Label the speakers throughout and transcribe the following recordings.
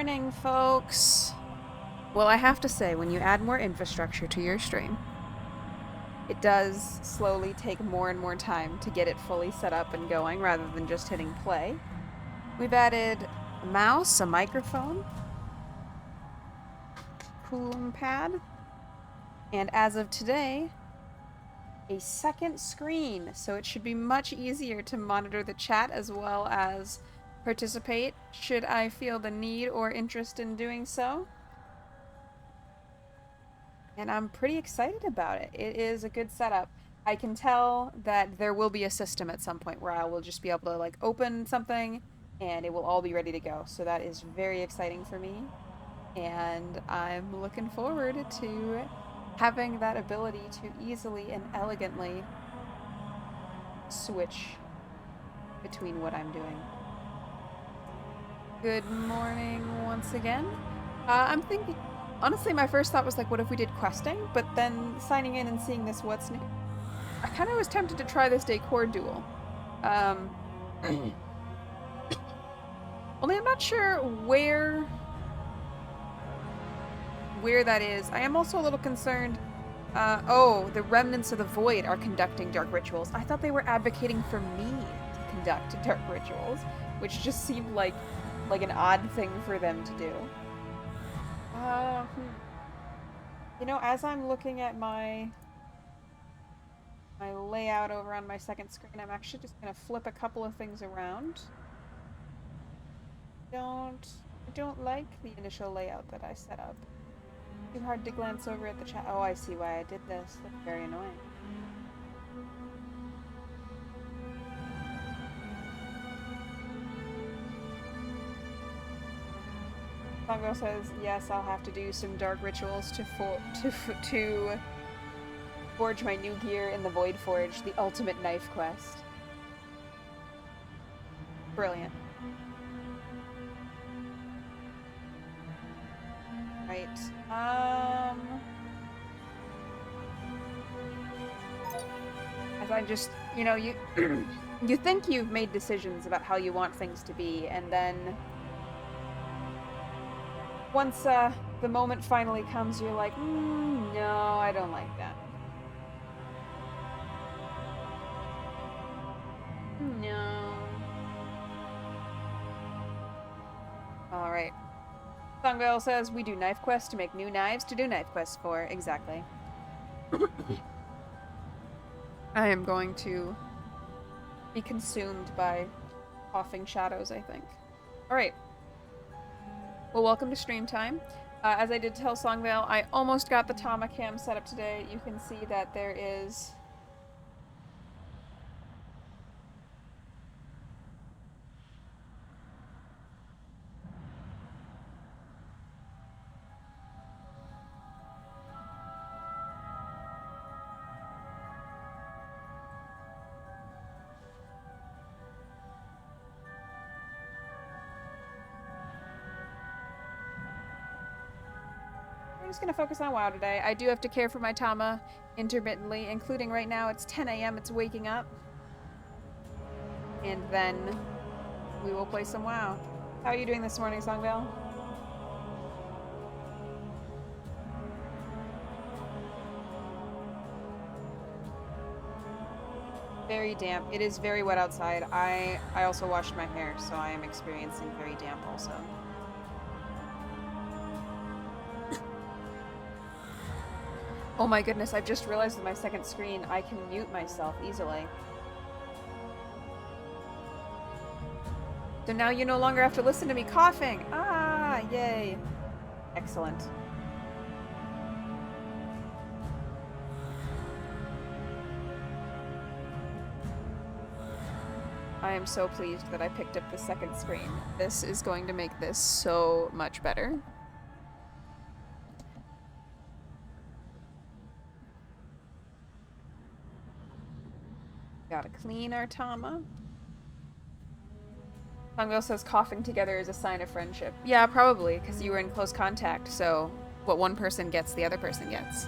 Speaker 1: morning, folks. Well, I have to say, when you add more infrastructure to your stream, it does slowly take more and more time to get it fully set up and going rather than just hitting play. We've added a mouse, a microphone, cooling pad, and as of today, a second screen, so it should be much easier to monitor the chat as well as participate should I feel the need or interest in doing so. And I'm pretty excited about it. It is a good setup. I can tell that there will be a system at some point where I will just be able to like open something and it will all be ready to go. So that is very exciting for me. And I'm looking forward to having that ability to easily and elegantly switch between what I'm doing. Good morning once again. I'm thinking, honestly, my first thought was like, what if we did questing? But then signing in and seeing this what's new, I kind of was tempted to try this decor duel. Only I'm not sure where that is. I am also a little concerned. Oh, the remnants of the void are conducting dark rituals. I thought they were advocating for me to conduct dark rituals, which just seemed like an odd thing for them to do. You know, as I'm looking at my layout over on my second screen, I'm actually just gonna flip a couple of things around. I don't like the initial layout that I set up. Too hard to glance over at the chat. Oh, I see why I did this. That's very annoying. Songo says, yes, I'll have to do some dark rituals to forge my new gear in the Void Forge, the ultimate knife quest. Brilliant. Right. As I just, you know, you you think you've made decisions about how you want things to be, and then once the moment finally comes, you're like, no, I don't like that. No. Alright. Songvale says, we do knife quests to make new knives to do knife quests for. Exactly. I am going to be consumed by coughing shadows, I think. Alright. Well, welcome to stream time. As I did tell Songvale, I almost got the Tama cam set up today. You can see that there is... I'm just gonna focus on WoW today. I do have to care for my Tama intermittently, including right now. It's 10 a.m. It's waking up. And then we will play some WoW. How are you doing this morning, Songvale? Very damp. It is very wet outside. I also washed my hair, so I am experiencing very damp also. Oh my goodness, I've just realized with my second screen, I can mute myself easily. So now you no longer have to listen to me coughing! Ah, yay! Excellent. I am so pleased that I picked up the second screen. This is going to make this so much better. Gotta clean our Tama. Songvale says coughing together is a sign of friendship. Yeah, probably, because you were in close contact, so what one person gets, the other person gets.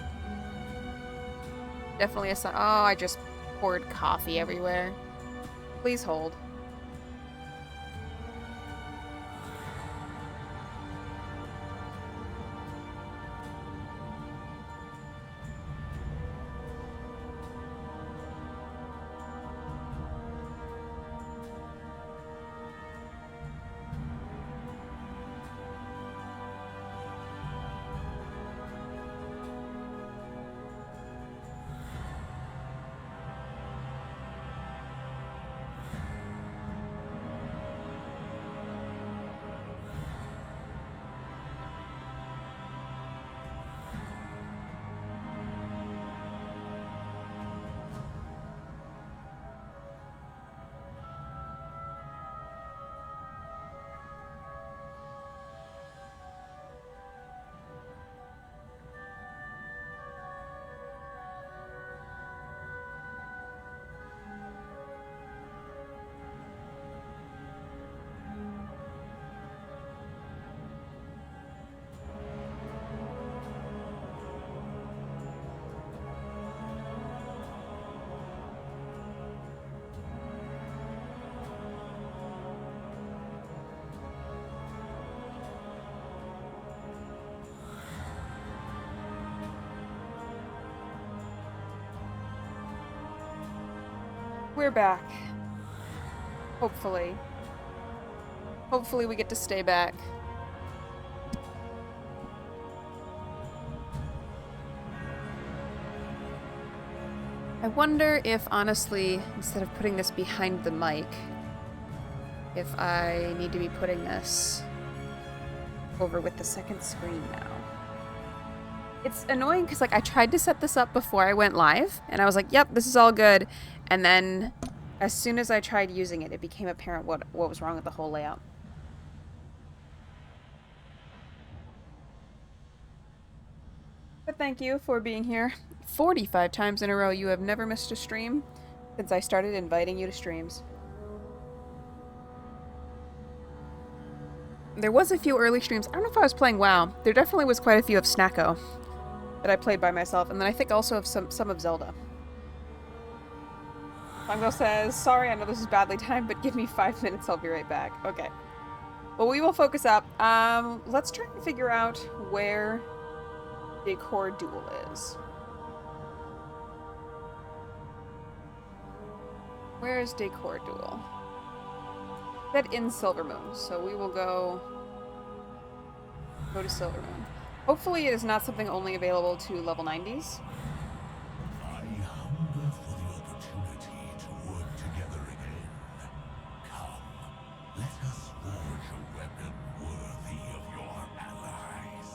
Speaker 1: Definitely a sign. Oh, I just poured coffee everywhere. Please hold. We're back. Hopefully. Hopefully we get to stay back. I wonder if, honestly, instead of putting this behind the mic, if I need to be putting this over with the second screen now. It's annoying because, like, I tried to set this up before I went live, and I was like, yep, this is all good. And then, as soon as I tried using it, it became apparent what was wrong with the whole layout. But thank you for being here. 45 times in a row, you have never missed a stream since I started inviting you to streams. There was a few early streams. I don't know if I was playing WoW. There definitely was quite a few of Snacko that I played by myself, and then I think also of some of Zelda. Fungo says, sorry, I know this is badly timed, but give me 5 minutes, I'll be right back. Okay. Well, we will focus up. Let's try and figure out where Decor Duel is. Where is Decor Duel? That in Silvermoon, so we will go to Silvermoon. Hopefully it is not something only available to level 90s.
Speaker 2: I hunger for the opportunity to work together again. Come, let us forge a weapon worthy of your allies.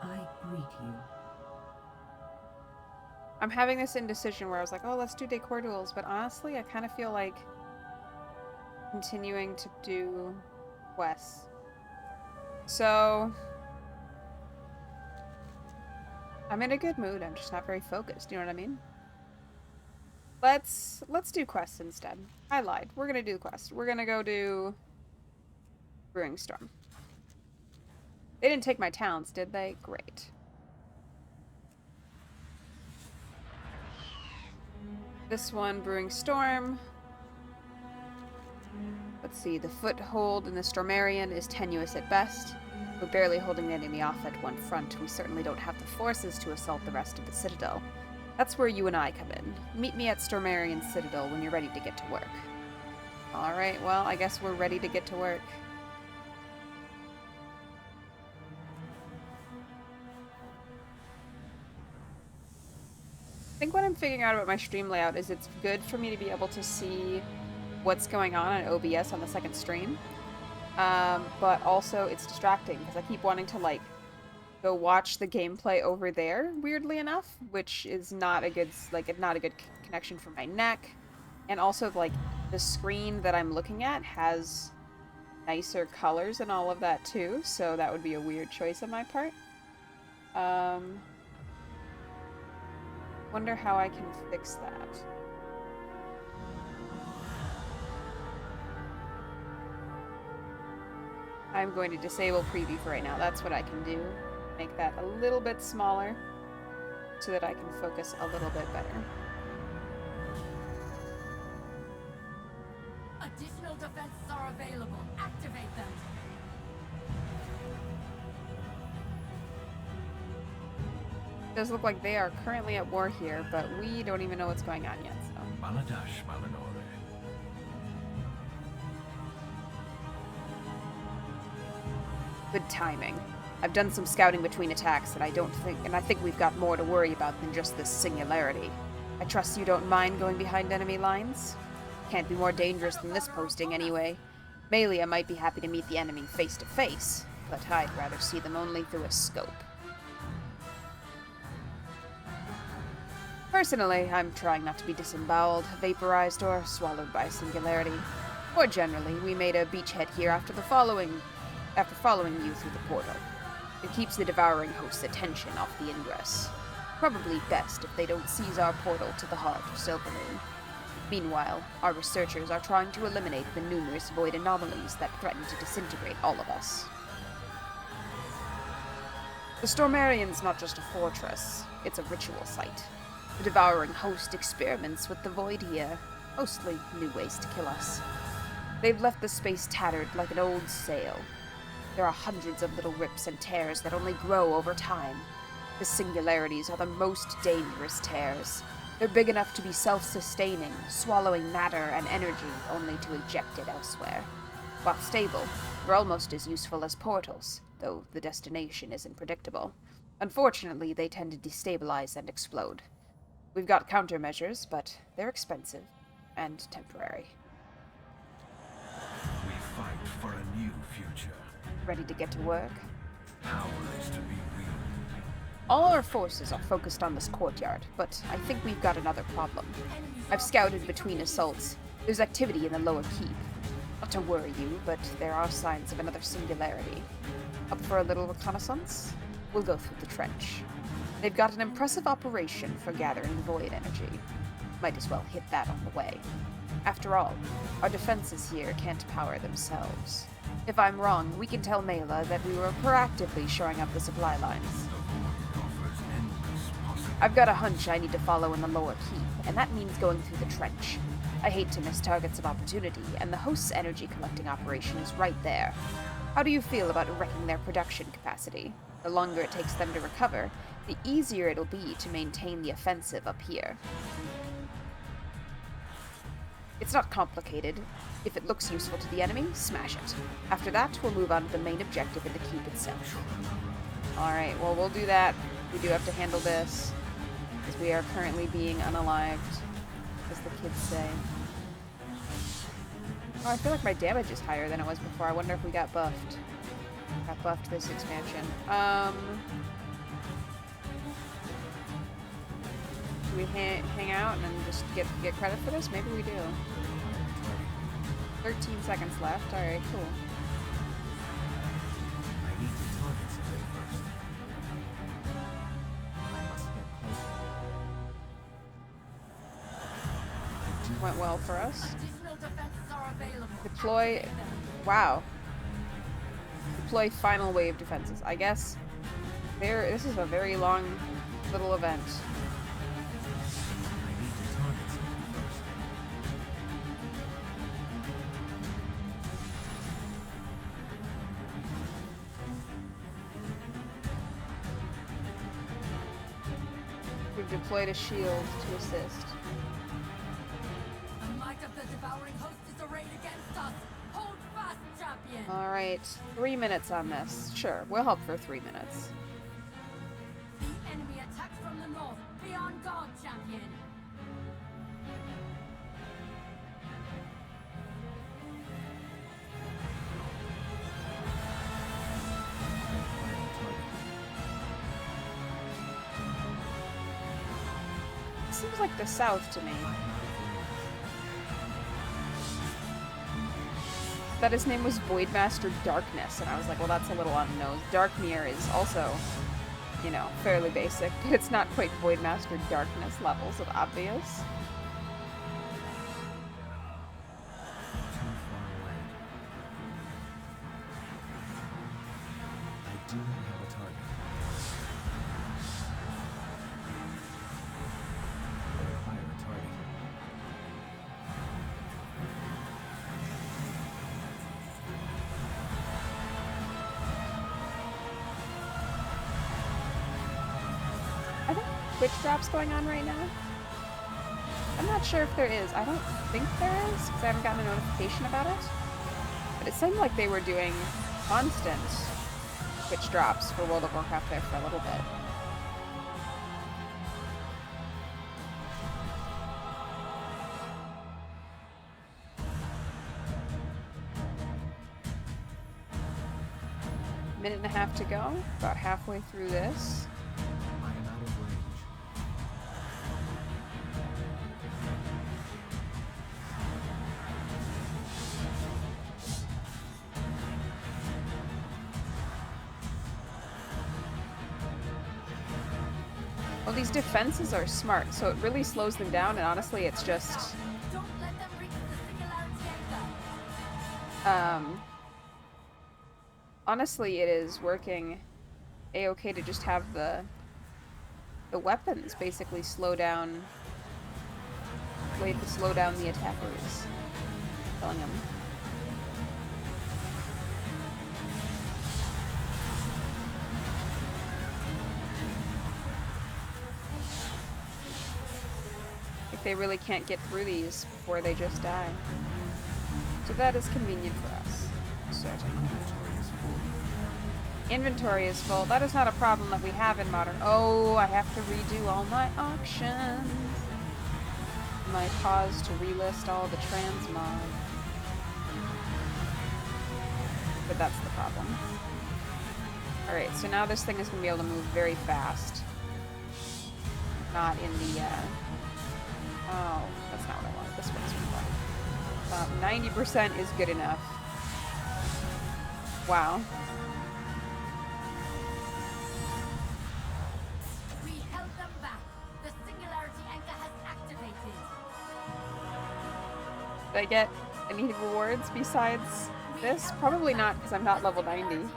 Speaker 3: I greet you.
Speaker 1: I'm having this indecision where I was like, oh, let's do Decor Duels, but honestly, I kind of feel like continuing to do quests. So I'm in a good mood. I'm just not very focused. You know what I mean? Let's do quests instead. I lied. We're gonna do the quest. We're gonna go do Brewing Storm. They didn't take my talents, did they? Great. This one, Brewing Storm. Let's see, the foothold in the Stormarian is tenuous at best. We're barely holding the enemy off at one front. We certainly don't have the forces to assault the rest of the Citadel. That's where you and I come in. Meet me at Stormarian Citadel when you're ready to get to work. Alright, well, I guess we're ready to get to work. I think what I'm figuring out about my stream layout is it's good for me to be able to see what's going on OBS on the second stream. But also it's distracting because I keep wanting to, like, go watch the gameplay over there, weirdly enough, which is not a good, like, not a good connection for my neck. And also, like, the screen that I'm looking at has nicer colors and all of that too, so that would be a weird choice on my part. Wonder how I can fix that. I'm going to disable preview for right now. That's what I can do. Make that a little bit smaller so that I can focus a little bit better.
Speaker 3: Additional defenses are available. Activate them.
Speaker 1: It does look like they are currently at war here, but we don't even know what's going on yet, so.
Speaker 2: Maladash Malinore.
Speaker 1: Good timing. I've done some scouting between attacks, and I think we've got more to worry about than just this singularity. I trust you don't mind going behind enemy lines? Can't be more dangerous than this posting anyway. Melia might be happy to meet the enemy face to face, but I'd rather see them only through a scope. Personally, I'm trying not to be disemboweled, vaporized, or swallowed by singularity. More generally, we made a beachhead here after following you through the portal. It keeps the devouring host's attention off the ingress. Probably best if they don't seize our portal to the heart of Silvermoon. Meanwhile, our researchers are trying to eliminate the numerous void anomalies that threaten to disintegrate all of us. The Stormarian's not just a fortress, it's a ritual site. The devouring host experiments with the void here, mostly new ways to kill us. They've left the space tattered like an old sail. There are hundreds of little rips and tears that only grow over time. The singularities are the most dangerous tears. They're big enough to be self-sustaining, swallowing matter and energy only to eject it elsewhere. While stable, they're almost as useful as portals, though the destination isn't predictable. Unfortunately, they tend to destabilize and explode. We've got countermeasures, but they're expensive and temporary.
Speaker 2: We fight for a new future.
Speaker 1: Ready to get to work?
Speaker 2: Power is to be wielded.
Speaker 1: All our forces are focused on this courtyard, but I think we've got another problem. I've scouted between assaults. There's activity in the lower keep. Not to worry you, but there are signs of another singularity. Up for a little reconnaissance? We'll go through the trench. They've got an impressive operation for gathering void energy. Might as well hit that on the way. After all, our defenses here can't power themselves. If I'm wrong, we can tell Mela that we were proactively shoring up the supply lines. I've got a hunch I need to follow in the lower keep, and that means going through the trench. I hate to miss targets of opportunity, and the host's energy collecting operation is right there. How do you feel about wrecking their production capacity? The longer it takes them to recover, the easier it'll be to maintain the offensive up here. It's not complicated. If it looks useful to the enemy, smash it. After that, we'll move on to the main objective in the keep itself. Alright, well, we'll do that. We do have to handle this, because we are currently being unalived, as the kids say. Oh, I feel like my damage is higher than it was before. I wonder if we got buffed. Got buffed this expansion. Do we hang out and just get credit for this? Maybe we do. 13 seconds left. Alright, cool.
Speaker 2: I need to target something first. I must get closer.
Speaker 1: Went well for us.
Speaker 3: Additional defenses are available.
Speaker 1: Deploy. Wow. Deploy final wave defenses. I guess this is a very long little event.
Speaker 2: I need to target something first.
Speaker 1: We've deployed a shield to assist.
Speaker 3: The might of the devouring host is arrayed against us. Hold fast, champion.
Speaker 1: Alright, 3 minutes on this. Sure, we'll help for 3 minutes.
Speaker 3: The enemy attacks from the north. Be on guard, champion.
Speaker 1: Seems like the south to me. That his name was Voidmaster Darkness, and I was like, well, that's a little on the nose. Darkmere is also, you know, fairly basic, but it's not quite Voidmaster Darkness levels of obvious.
Speaker 2: Too far away. I do have a target. I require a target.
Speaker 1: Are there Twitch drops going on right now? I'm not sure if there is. I don't think there is, because I haven't gotten a notification about it. But it seemed like they were doing constant Twitch drops for World of Warcraft there for a little bit. Minute and a half to go. About halfway through this.
Speaker 2: I am out of range.
Speaker 1: Well, these defenses are smart, so it really slows them down, and honestly, it's just,
Speaker 3: Don't let them reach the singularity anchor.
Speaker 1: honestly, it is working a-okay to just have the weapons basically slow down the attackers. Killing them. they really can't get through these before they just die. So that is convenient for us. Certainly. Inventory is full. That is not a problem that we have in Modern. Oh, I have to redo all my auctions. My pause to relist all the transmog. But that's the problem. Alright, so now this thing is going to be able to move very fast. Not in the, oh, that's not what I wanted. This one's what I wanted. 90% is good enough. Wow.
Speaker 3: We held them back. The singularity anchor has activated.
Speaker 1: Did I get any rewards besides this? Probably not, because I'm not level 90.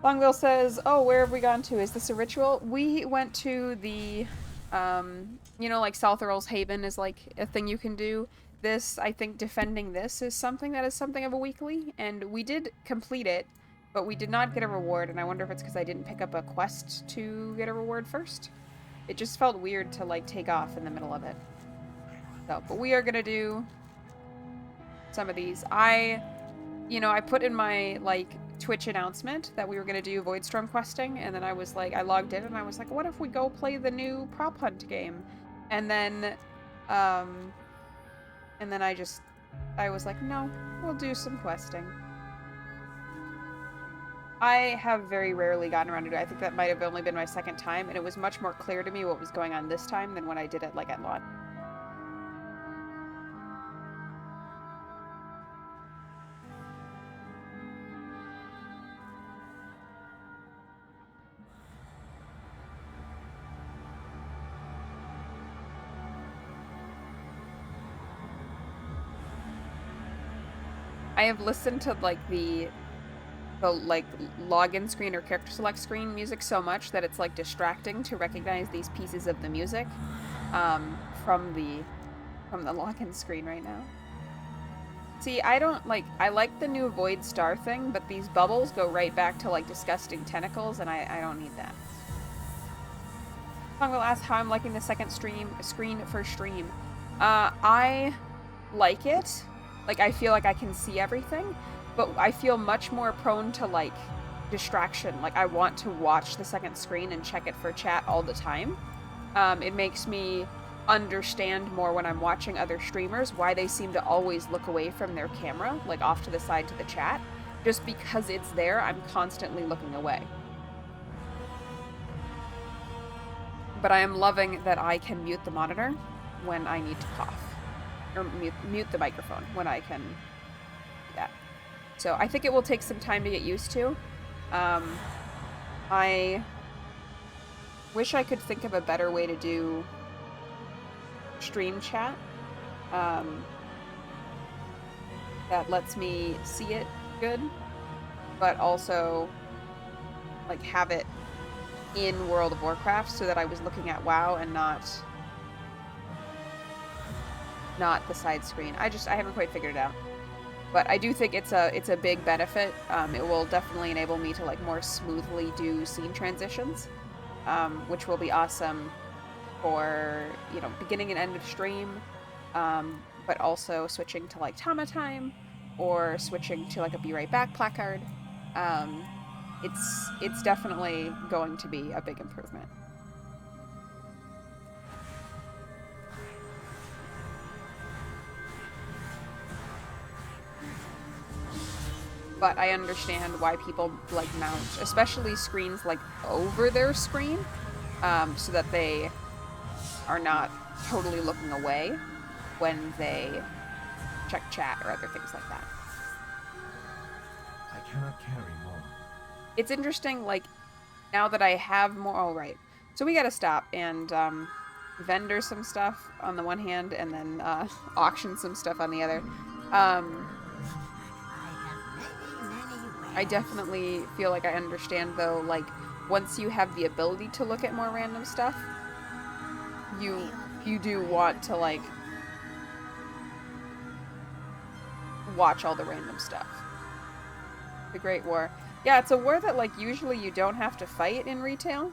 Speaker 1: Longville says, oh, where have we gone to? Is this a ritual? We went to the, you know, like South Earl's Haven is like a thing you can do. This, I think defending this is something that is something of a weekly, and we did complete it, but we did not get a reward, and I wonder if it's because I didn't pick up a quest to get a reward first. It just felt weird to, like, take off in the middle of it. So, but we are gonna do some of these. I put in my, like, Twitch announcement that we were gonna do Voidstorm questing, and then I was like, I logged in and I was like, what if we go play the new prop hunt game? And then I was like, no, we'll do some questing. I have very rarely gotten around to do it. I think that might have only been my second time, and it was much more clear to me what was going on this time than when I did it, like, at launch. I have listened to, like, the like login screen or character select screen music so much that it's, like, distracting to recognize these pieces of the music from the login screen right now. See, I like the new Void Star thing, but these bubbles go right back to, like, disgusting tentacles, and I don't need that. I'm gonna ask how I'm liking the second screen for stream. I like it. Like, I feel like I can see everything, but I feel much more prone to, like, distraction. Like, I want to watch the second screen and check it for chat all the time. It makes me understand more when I'm watching other streamers why they seem to always look away from their camera, like, off to the side to the chat. Just because it's there, I'm constantly looking away. But I am loving that I can mute the monitor when I need to cough. Or mute the microphone when I can do that. So I think it will take some time to get used to. I wish I could think of a better way to do stream chat that lets me see it good, but also, like, have it in World of Warcraft so that I was looking at WoW and not the side screen. I haven't quite figured it out. But I do think it's a big benefit. It will definitely enable me to, like, more smoothly do scene transitions, which will be awesome for, you know, beginning and end of stream, but also switching to, like, Tama time, or switching to, like, a Be Right Back placard. It's definitely going to be a big improvement. But I understand why people, like, mount, especially screens, like, over their screen, so that they are not totally looking away when they check chat or other things like that.
Speaker 2: I cannot carry more.
Speaker 1: It's interesting, like, now that I have more... Oh, right. So we gotta stop and vendor some stuff on the one hand, and then auction some stuff on the other. I definitely feel like I understand, though, like, once you have the ability to look at more random stuff, you do want to, like, watch all the random stuff. The Great War. Yeah, it's a war that, like, usually you don't have to fight in retail,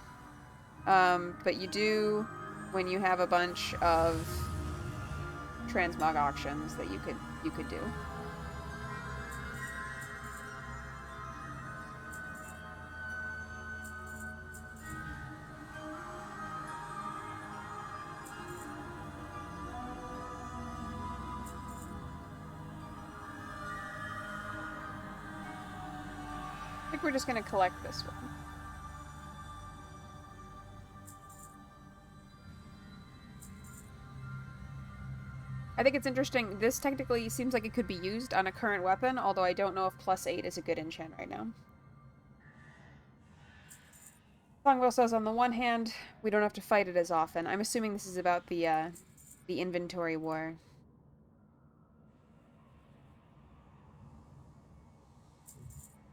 Speaker 1: but you do when you have a bunch of transmog auctions that you could do. I think we're just gonna collect this one. I think it's interesting. This technically seems like it could be used on a current weapon, although I don't know if +8 is a good enchant right now. Longbow says, on the one hand, we don't have to fight it as often. I'm assuming this is about the inventory war.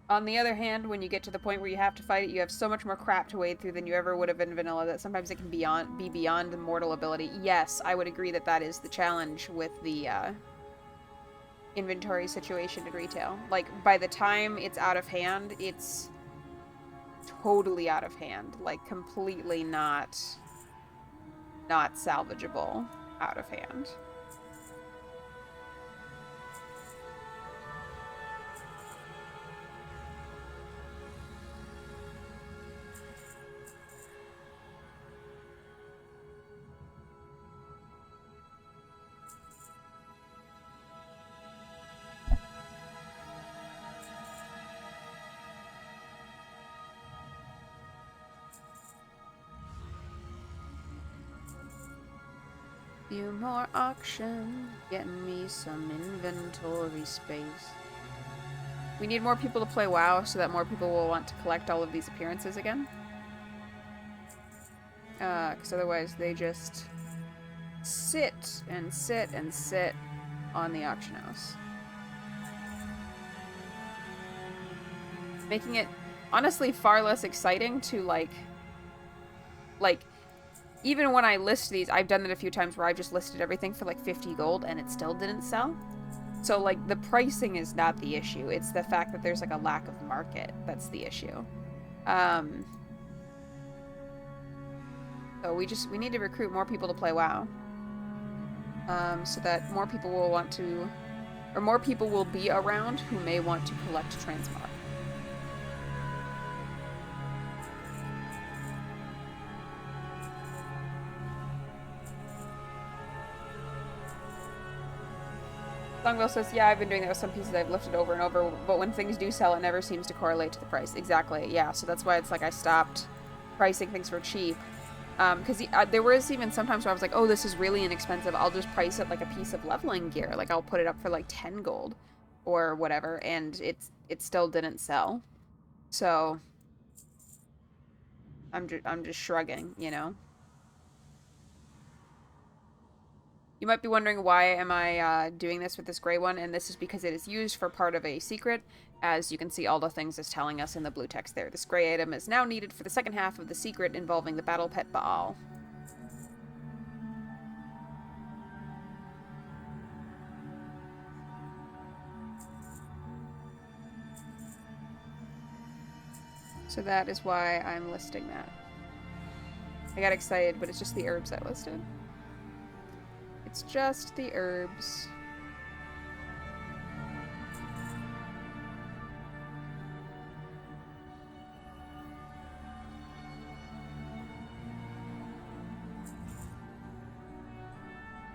Speaker 1: On the other hand, when you get to the point where you have to fight it, you have so much more crap to wade through than you ever would have in vanilla that sometimes it can be beyond mortal ability. Yes, I would agree that that is the challenge with the inventory situation in retail. Like, by the time it's out of hand, it's totally out of hand. Like, completely not salvageable out of hand. Few more auction, getting me some inventory space. We need more people to play WoW so that more people will want to collect all of these appearances again. Because otherwise they just sit and sit and sit on the auction house. Making it, honestly, far less exciting to, like, even when I list these, I've done it a few times where I've just listed everything for like 50 gold and it still didn't sell. So, like, the pricing is not the issue. It's the fact that there's, like, a lack of market that's the issue. So we need to recruit more people to play WoW. So that more people will want to, or more people will be around who may want to collect transmog. Longwell says, yeah, I've been doing that with some pieces I've lifted over and over, but when things do sell, it never seems to correlate to the price. Exactly, yeah, so that's why it's like I stopped pricing things for cheap. Because there was even sometimes where I was like, oh, this is really inexpensive, I'll just price it like a piece of leveling gear. Like, I'll put it up for like 10 gold or whatever, and it still didn't sell. So, I'm just shrugging, you know? You might be wondering why am I doing this with this gray one, and this is because it is used for part of a secret. As you can see, all the things is telling us in the blue text there. This gray item is now needed for the second half of the secret involving the battle pet Baal. So that is why I'm listing that. I got excited, but it's just the herbs I listed. It's just the herbs.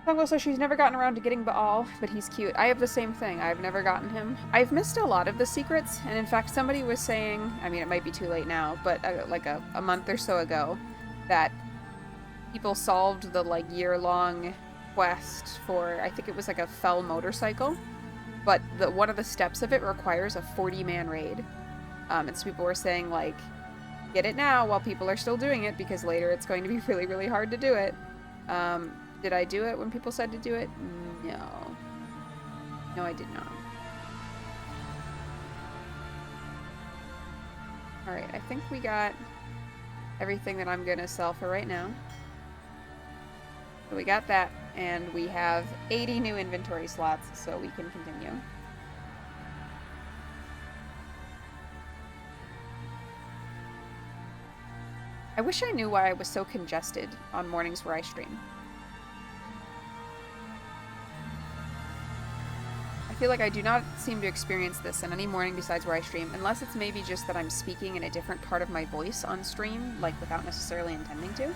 Speaker 1: Also, she's never gotten around to getting Baal, but he's cute. I have the same thing. I've never gotten him. I've missed a lot of the secrets, and in fact, somebody was saying, I mean, it might be too late now, but like a month or so ago, that people solved the, like, year-long quest for, I think it was like a fell motorcycle, but one of the steps of it requires a 40-man raid. And so people were saying, like, get it now while people are still doing it, because later it's going to be really, really hard to do it. Did I do it when people said to do it? No. No, I did not. Alright, I think we got everything that I'm gonna sell for right now. So we got that, and we have 80 new inventory slots, so we can continue. I wish I knew why I was so congested on mornings where I stream. I feel like I do not seem to experience this in any morning besides where I stream, unless it's maybe just that I'm speaking in a different part of my voice on stream, like without necessarily intending to.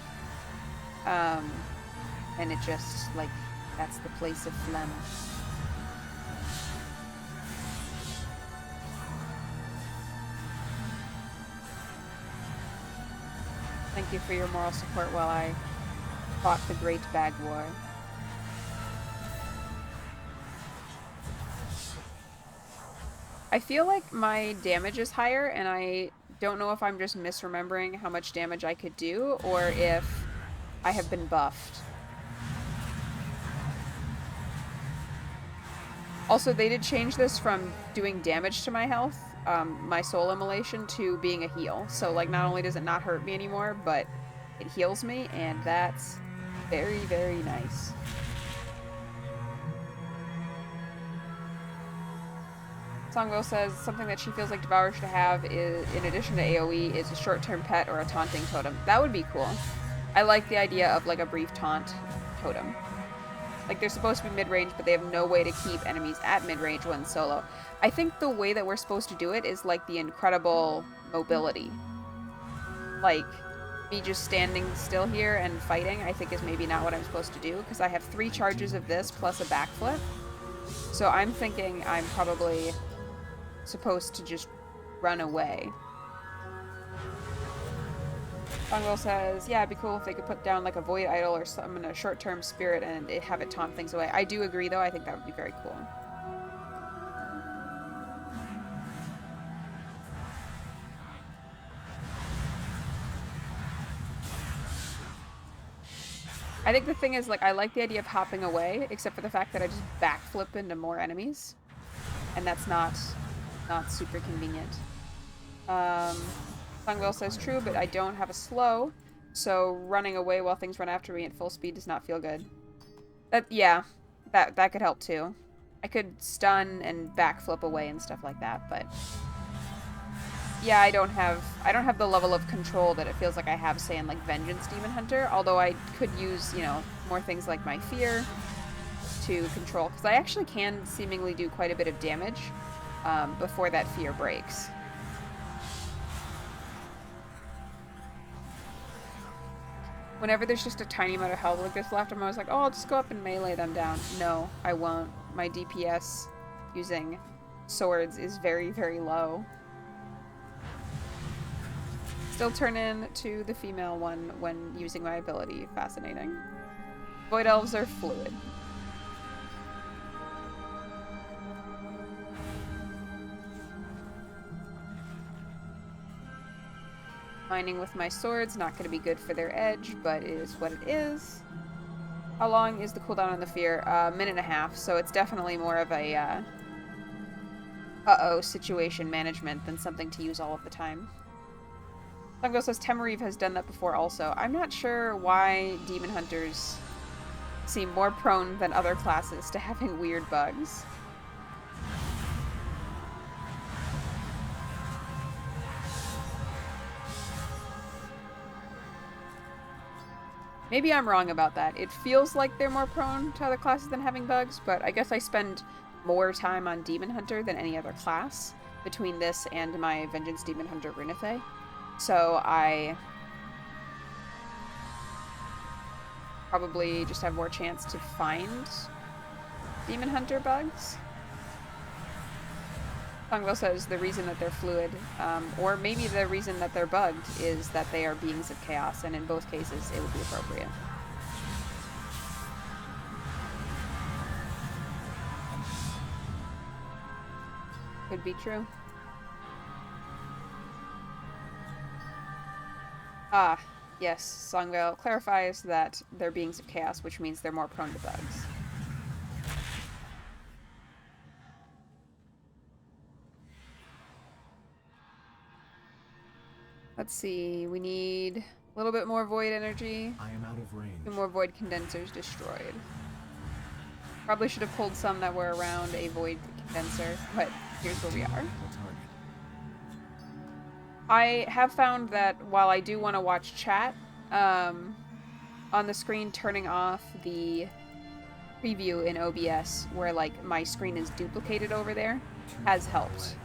Speaker 1: And it just, like, that's the place of phlegm. Thank you for your moral support while I fought the Great Bag War. I feel like my damage is higher, and I don't know if I'm just misremembering how much damage I could do, or if I have been buffed. Also, they did change this from doing damage to my health, my soul immolation, to being a heal. So, like, not only does it not hurt me anymore, but it heals me, and that's very, very nice. Songville says something that she feels like Devour should have is, in addition to AoE, is a short-term pet or a taunting totem. That would be cool. I like the idea of, like, a brief taunt totem. Like, they're supposed to be mid-range, but they have no way to keep enemies at mid-range when solo. I think the way that we're supposed to do it is, like, the incredible mobility. Like, me just standing still here and fighting, I think is maybe not what I'm supposed to do, because I have 3 charges of this plus a backflip. So I'm thinking I'm probably supposed to just run away. Fungal says, yeah, it'd be cool if they could put down like a void idol or summon a short-term spirit and have it taunt things away. I do agree, though. I think that would be very cool. I think the thing is, like, I like the idea of hopping away, except for the fact that I just backflip into more enemies. And that's not super convenient. Songville says true, but I don't have a slow, so running away while things run after me at full speed does not feel good. Yeah, that could help too. I could stun and backflip away and stuff like that, but yeah, I don't have the level of control that it feels like I have, say, in like Vengeance Demon Hunter. Although I could use, you know, more things like my fear to control, because I actually can seemingly do quite a bit of damage before that fear breaks. Whenever there's just a tiny amount of health like this left, I'm always like, oh, I'll just go up and melee them down. No, I won't. My DPS using swords is very, very low. Still turn in to the female one when using my ability. Fascinating. Void elves are fluid. Mining with my sword's not going to be good for their edge, but it is what it is. How long is the cooldown on the fear? A minute and a half, so it's definitely more of a uh-oh situation management than something to use all of the time. Sungo says Temerive has done that before also. I'm not sure why demon hunters seem more prone than other classes to having weird bugs. Maybe I'm wrong about that. It feels like they're more prone to other classes than having bugs, but I guess I spend more time on Demon Hunter than any other class between this and my Vengeance Demon Hunter Runethe. So I probably just have more chance to find Demon Hunter bugs. Songville says the reason that they're fluid, or maybe the reason that they're bugged, is that they are beings of chaos, and in both cases it would be appropriate. Could be true. Ah, yes, Songville clarifies that they're beings of chaos, which means they're more prone to bugs. Let's see, we need a little bit more void energy.
Speaker 2: I am out of range.
Speaker 1: 2 more void condensers destroyed. Probably should have pulled some that were around a void condenser, but here's where we are. I have found that while I do want to watch chat, on the screen, turning off the preview in OBS where like my screen is duplicated over there has helped.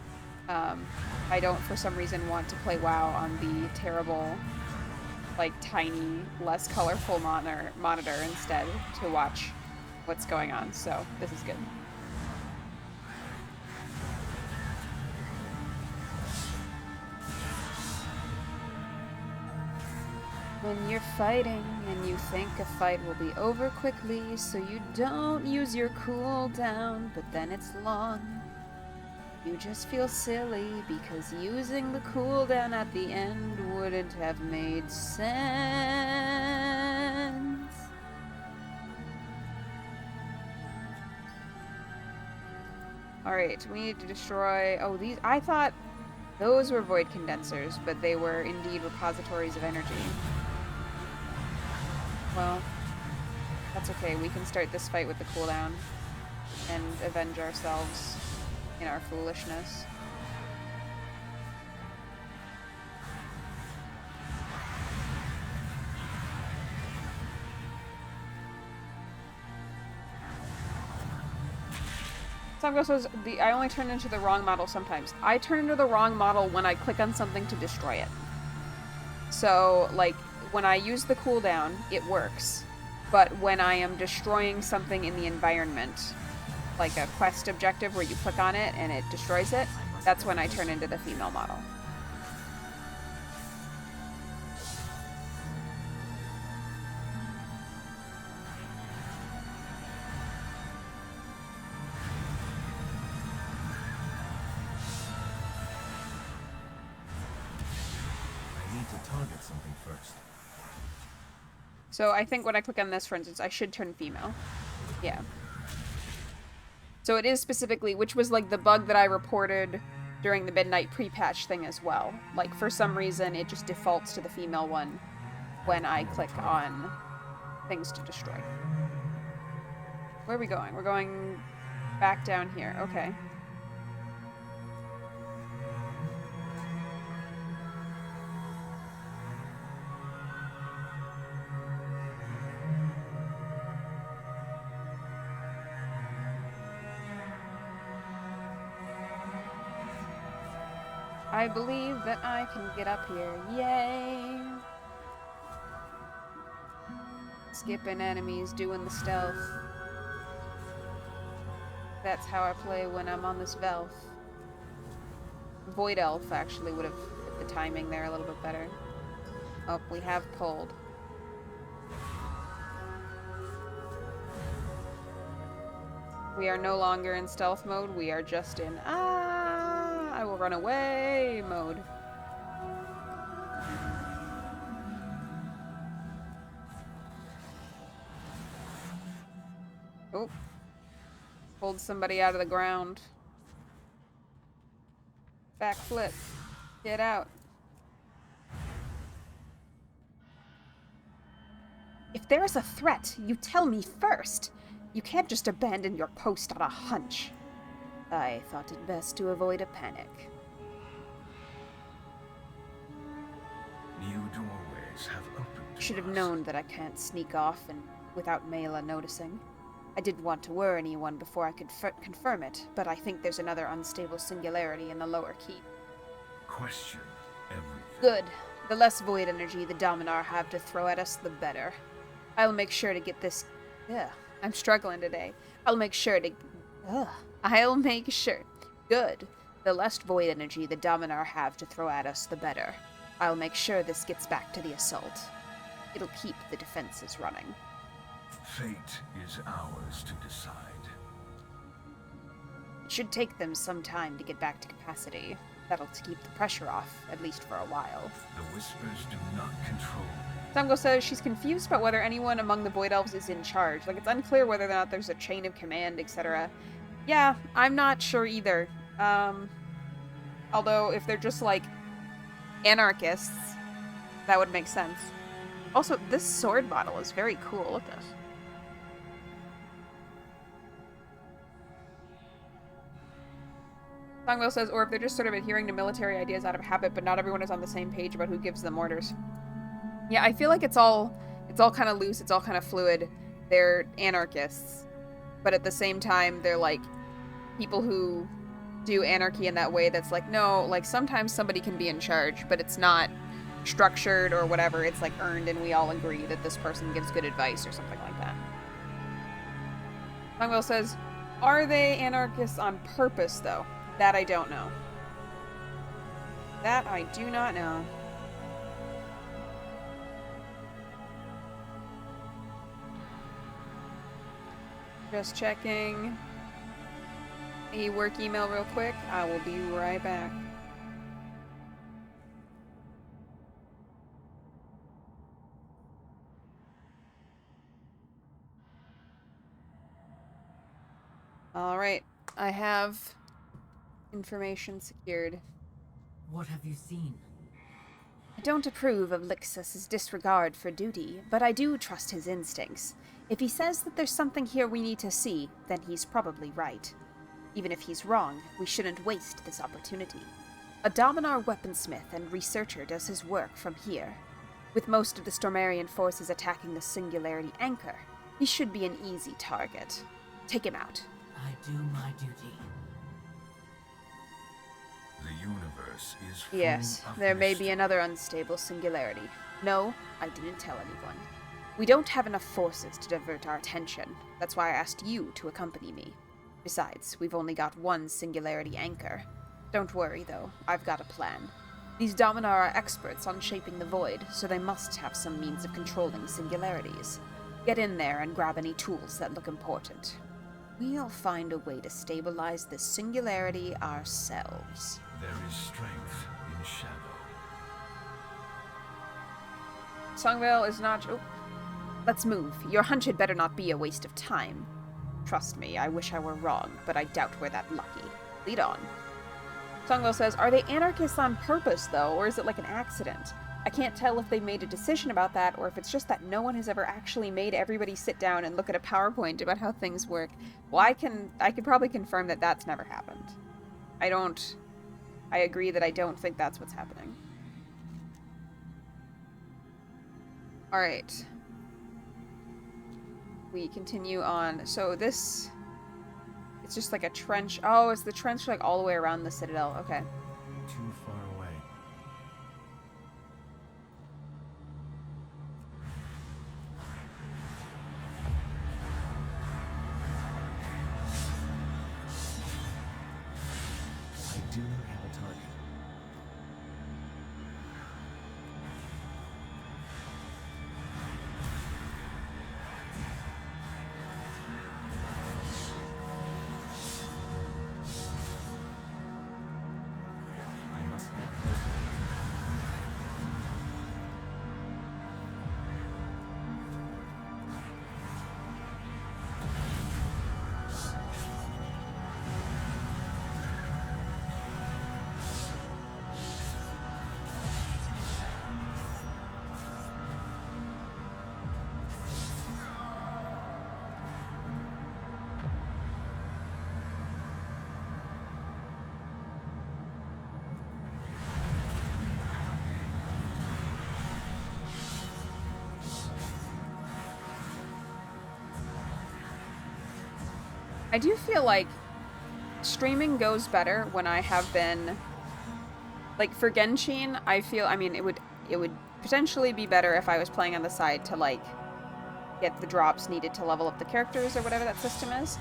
Speaker 1: I don't for some reason want to play WoW on the terrible, like tiny, less colorful monitor instead to watch what's going on. So this is good. When you're fighting and you think a fight will be over quickly, so you don't use your cooldown, but then it's long. You just feel silly because using the cooldown at the end wouldn't have made sense. Alright, we need to destroy... Oh, these... I thought those were void condensers, but they were indeed repositories of energy. Well, that's okay. We can start this fight with the cooldown and avenge ourselves in our foolishness. Samgo says, I only turn into the wrong model sometimes. I turn into the wrong model when I click on something to destroy it. So, like, when I use the cooldown, it works. But when I am destroying something in the environment, like a quest objective where you click on it and it destroys it, that's when I turn into the female model.
Speaker 2: I need to target something first.
Speaker 1: So I think when I click on this, for instance, I should turn female. Yeah. So it is specifically, which was like the bug that I reported during the midnight pre-patch thing as well. Like, for some reason, it just defaults to the female one when I click on things to destroy. Where are we going? We're going back down here. Okay. I believe that I can get up here. Yay! Skipping enemies, doing the stealth. That's how I play when I'm on this Velf. Void Elf actually would have hit the timing there a little bit better. Oh, we have pulled. We are no longer in stealth mode, we are just in I will run away mode. Oh. Pulled somebody out of the ground. Backflip. Get out. If there is a threat, you tell me first. You can't just abandon your post on a hunch. I thought it best to avoid a panic.
Speaker 2: New doorways have opened.
Speaker 1: Should have known that I can't sneak off and without Mela noticing. I didn't want to worry anyone before I could confirm it, but I think there's another unstable singularity in the lower keep.
Speaker 2: Question everything.
Speaker 1: Good. The less void energy the Dominar have to throw at us, the better. I'll make sure to get this... Ugh, I'm struggling today. I'll make sure to... I'll make sure. Good. The less void energy the Dominar have to throw at us, the better. I'll make sure this gets back to the assault. It'll keep the defenses running.
Speaker 2: Fate is ours to decide.
Speaker 1: It should take them some time to get back to capacity. That'll keep the pressure off, at least for a while.
Speaker 2: The Whispers do not control.
Speaker 1: Samgo says she's confused about whether anyone among the Void Elves is in charge. Like, it's unclear whether or not there's a chain of command, etc. Yeah, I'm not sure either. Although, if they're just, like, anarchists, that would make sense. Also, this sword model is very cool. Look at this. Songwell says, or if they're just sort of adhering to military ideas out of habit, but not everyone is on the same page about who gives them orders. Yeah, I feel like it's all kind of loose, it's all kind of fluid. They're anarchists, but at the same time, they're like people who do anarchy in that way that's like, no, like sometimes somebody can be in charge, but it's not structured or whatever. It's like earned, and we all agree that this person gives good advice or something like that. Songwell says, are they anarchists on purpose, though? That I don't know. That I do not know. Just checking a work email real quick. I will be right back. Alright, I have information secured.
Speaker 3: What have you seen?
Speaker 4: I don't approve of Lixus's disregard for duty, but I do trust his instincts. If he says that there's something here we need to see, then he's probably right. Even if he's wrong, we shouldn't waste this opportunity. A Dominar weaponsmith and researcher does his work from here. With most of the Stormarian forces attacking the Singularity Anchor, he should be an easy target. Take him out.
Speaker 3: I do my duty.
Speaker 2: The universe is full
Speaker 4: Yes,
Speaker 2: of
Speaker 4: there may be
Speaker 2: mystery.
Speaker 4: another unstable singularity. No, I didn't tell anyone. We don't have enough forces to divert our attention. That's why I asked you to accompany me. Besides, we've only got one singularity anchor. Don't worry, though. I've got a plan. These Dominar are experts on shaping the void, so they must have some means of controlling singularities. Get in there and grab any tools that look important. We'll find a way to stabilize this singularity ourselves.
Speaker 2: There is strength in shadow.
Speaker 4: Songvale is not... Oh. Let's move. Your hunch had better not be a waste of time. Trust me, I wish I were wrong, but I doubt we're that lucky. Lead on. Songvale says, are they anarchists on purpose, though, or is it like an accident? I can't tell if they made a decision about that, or if it's just that no one has ever actually made everybody sit down and look at a PowerPoint about how things work. Well, I could probably confirm that that's never happened. I agree that I don't think that's what's happening. Alright. We continue on. So this... It's just like a trench. Oh, it's the trench like all the way around the Citadel. Okay.
Speaker 2: Too far away. I do have a target. I must get closer.
Speaker 1: I do feel like streaming goes better when I have been, like, for Genshin, I mean, it would potentially be better if I was playing on the side to, like, get the drops needed to level up the characters or whatever that system is.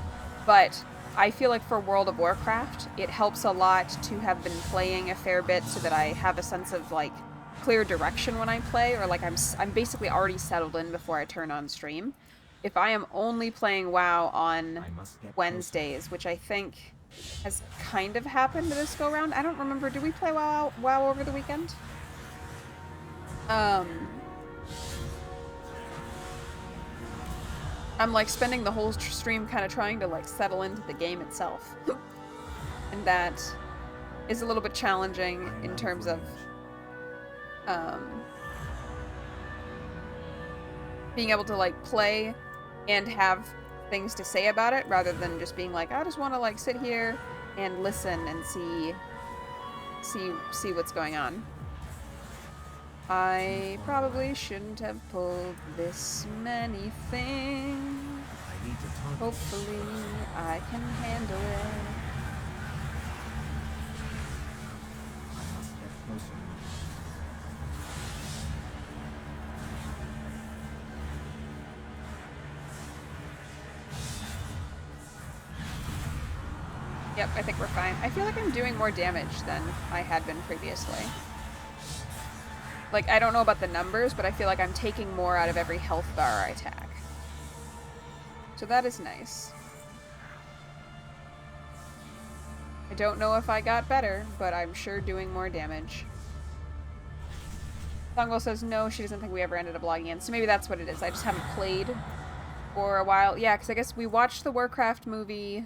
Speaker 1: But I feel like for World of Warcraft, it helps a lot to have been playing a fair bit so that I have a sense of, like, clear direction when I play, or, like, I'm basically already settled in before I turn on stream. If I am only playing WoW on Wednesdays, which I think has kind of happened this go round. I don't remember. Did we play WoW over the weekend? I'm like spending the whole stream kind of trying to like settle into the game itself. And that is a little bit challenging in terms of being able to like play and have things to say about it rather than just being like, I just want to like sit here and listen and see what's going on. I probably shouldn't have pulled this many things.
Speaker 2: I need to target.
Speaker 1: Hopefully, I can handle it.
Speaker 2: I must get closer.
Speaker 1: Yep, I think we're fine. I feel like I'm doing more damage than I had been previously. Like, I don't know about the numbers, but I feel like I'm taking more out of every health bar I attack. So that is nice. I don't know if I got better, but I'm sure doing more damage. Thongwell says no, she doesn't think we ever ended up logging in. So maybe that's what it is. I just haven't played for a while. Yeah, because I guess we watched the Warcraft movie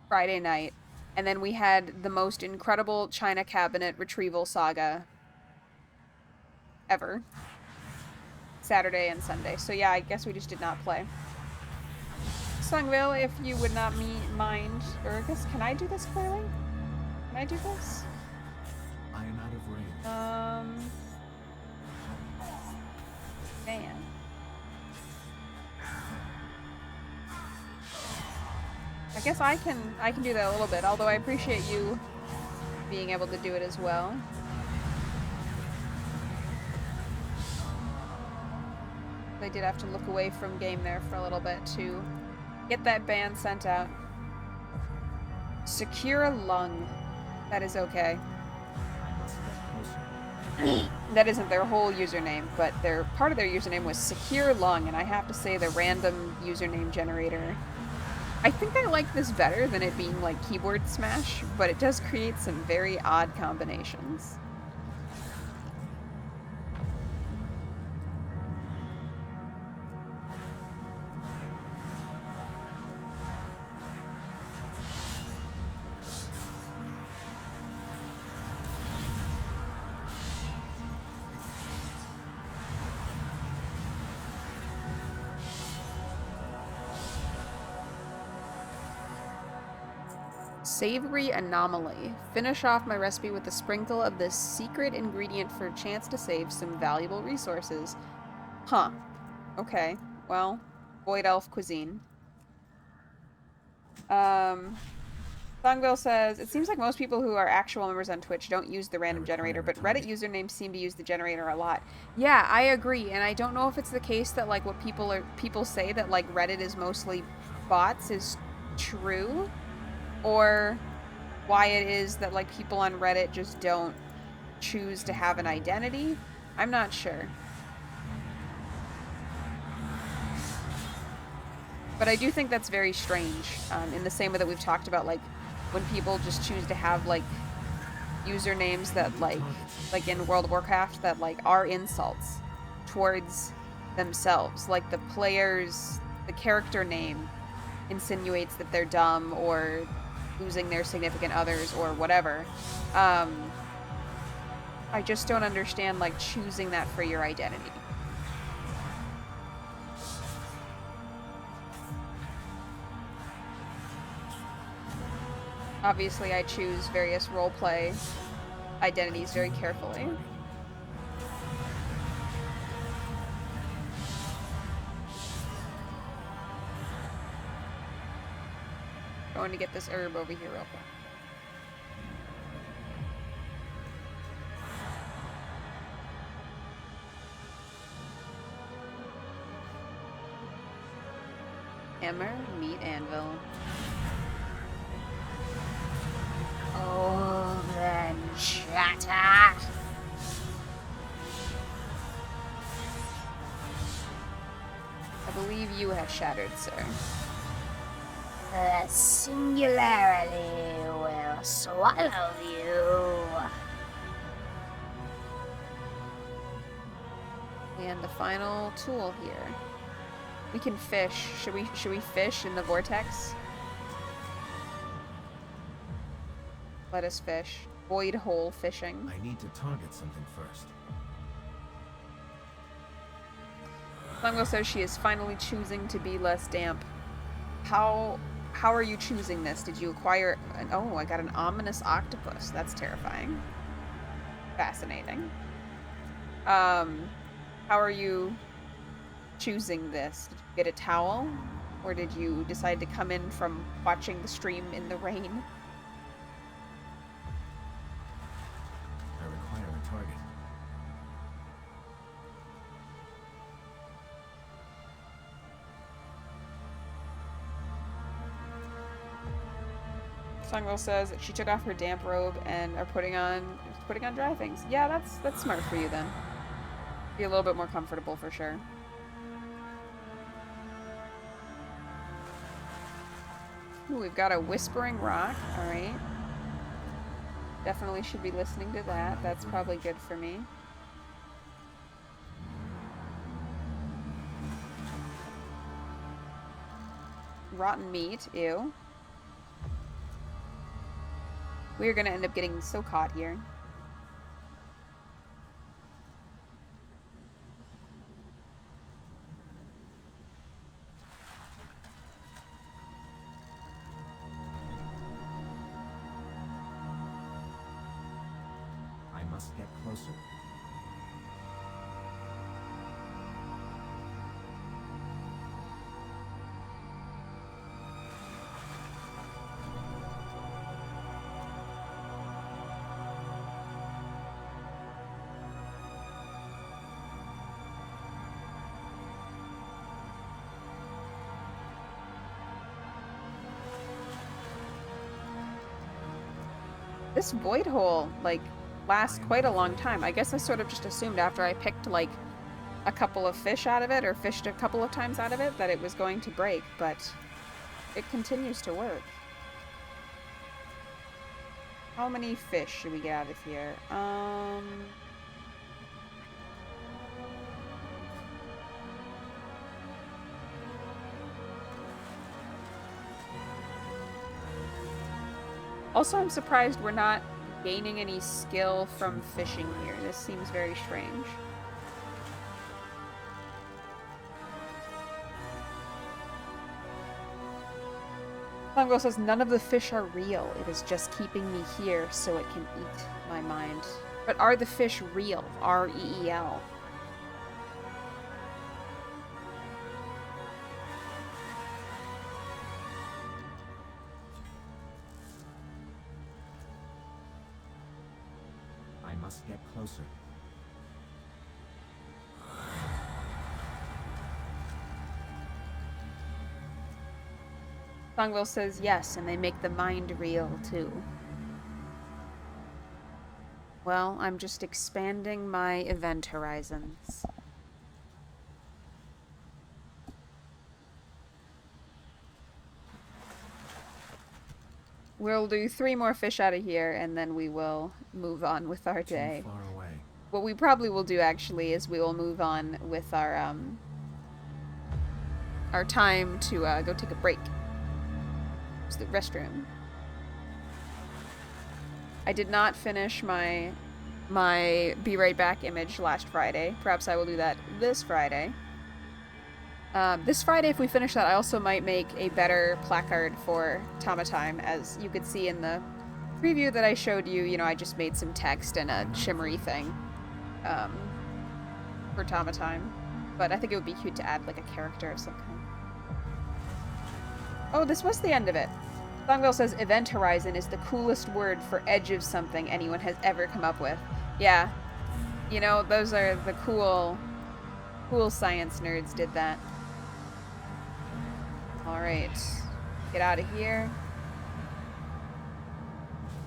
Speaker 1: Friday night, and then we had the most incredible China cabinet retrieval saga ever. Saturday and Sunday. So yeah, I guess we just did not play. Sungville, if you would not mind, or I guess, can I do this clearly? Can I do this?
Speaker 2: I am out of range.
Speaker 1: Man. I guess I can do that a little bit, although I appreciate you being able to do it as well. I did have to look away from game there for a little bit to get that ban sent out. Secure lung. That is okay.
Speaker 2: I must get closer.
Speaker 1: That isn't their whole username, but part of their username was secure lung, and I have to say the random username generator. I think I like this better than it being like keyboard smash, but it does create some very odd combinations. Savory anomaly. Finish off my recipe with a sprinkle of this secret ingredient for a chance to save some valuable resources. Huh. Okay. Well, Void Elf cuisine. Thongville says, it seems like most people who are actual members on Twitch don't use the random generator, but Reddit usernames seem to use the generator a lot. Yeah, I agree, and I don't know if it's the case that like what people say that like Reddit is mostly bots is true, or why it is that like people on Reddit just don't choose to have an identity. I'm not sure. But I do think that's very strange, in the same way that we've talked about like when people just choose to have like usernames that like in World of Warcraft that like are insults towards themselves. Like the character name insinuates that they're dumb or losing their significant others or whatever. I just don't understand like choosing that for your identity. Obviously, I choose various roleplay identities very carefully. Going to get this herb over here real quick. Hammer, meat, anvil. Oh, then shatter! I believe you have shattered, sir.
Speaker 3: The singularity will swallow you.
Speaker 1: And the final tool here. We can fish. Should we fish in the vortex? Let us fish. Void hole fishing.
Speaker 2: I need to target something first.
Speaker 1: Flamingo says she is finally choosing to be less damp. How how are you choosing this? Did you acquire... Oh, I got an ominous octopus. That's terrifying. Fascinating. How are you choosing this? Did you get a towel? Or did you decide to come in from watching the stream in the rain?
Speaker 5: I require a target.
Speaker 1: Songwell says that she took off her damp robe and are putting on dry things. Yeah, that's smart for you then. Be a little bit more comfortable for sure. Ooh, we've got a whispering rock. All right. Definitely should be listening to that. That's probably good for me. Rotten meat. Ew. We're gonna end up getting so caught here.
Speaker 5: I must get closer.
Speaker 1: This void hole, like, lasts quite a long time. I guess I sort of just assumed after I picked, like, a couple of fish out of it, or fished a couple of times out of it, that it was going to break, but it continues to work. How many fish should we get out of here? Also, I'm surprised we're not gaining any skill from fishing here. This seems very strange. Longo says, none of the fish are real. It is just keeping me here so it can eat my mind. But are the fish real? R-E-E-L.
Speaker 5: I must get closer.
Speaker 1: Songville says yes, and they make the mind real, too. Well, I'm just expanding my event horizons. We'll do 3 more fish out of here, and then we will move on with our day.
Speaker 5: Too far away.
Speaker 1: What we probably will do, actually, is we will move on with our time to go take a break. To the restroom. I did not finish my Be Right Back image last Friday. Perhaps I will do that this Friday. This Friday, if we finish that, I also might make a better placard for Tama Time. As you could see in the preview that I showed you, you know, I just made some text and a shimmery thing for Tama Time. But I think it would be cute to add, like, a character of some kind. Oh, this was the end of it. Songville says Event Horizon is the coolest word for edge of something anyone has ever come up with. Yeah. You know, those are the cool science nerds did that. Alright. Get out of here.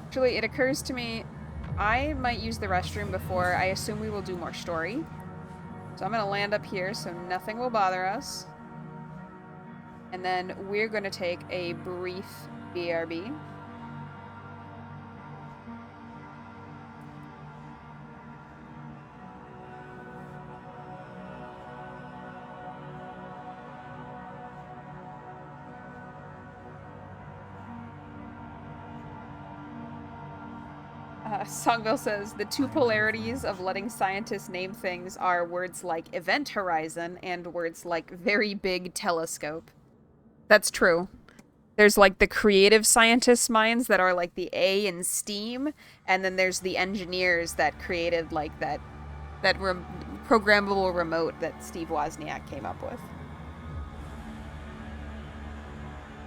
Speaker 1: Actually, it occurs to me, I might use the restroom before I assume we will do more story. So I'm gonna land up here so nothing will bother us. And then we're going to take a brief BRB. Songville says, the 2 polarities of letting scientists name things are words like event horizon and words like very big telescope. That's true. There's like the creative scientists' minds that are like the A in STEAM, and then there's the engineers that created like that programmable remote that Steve Wozniak came up with.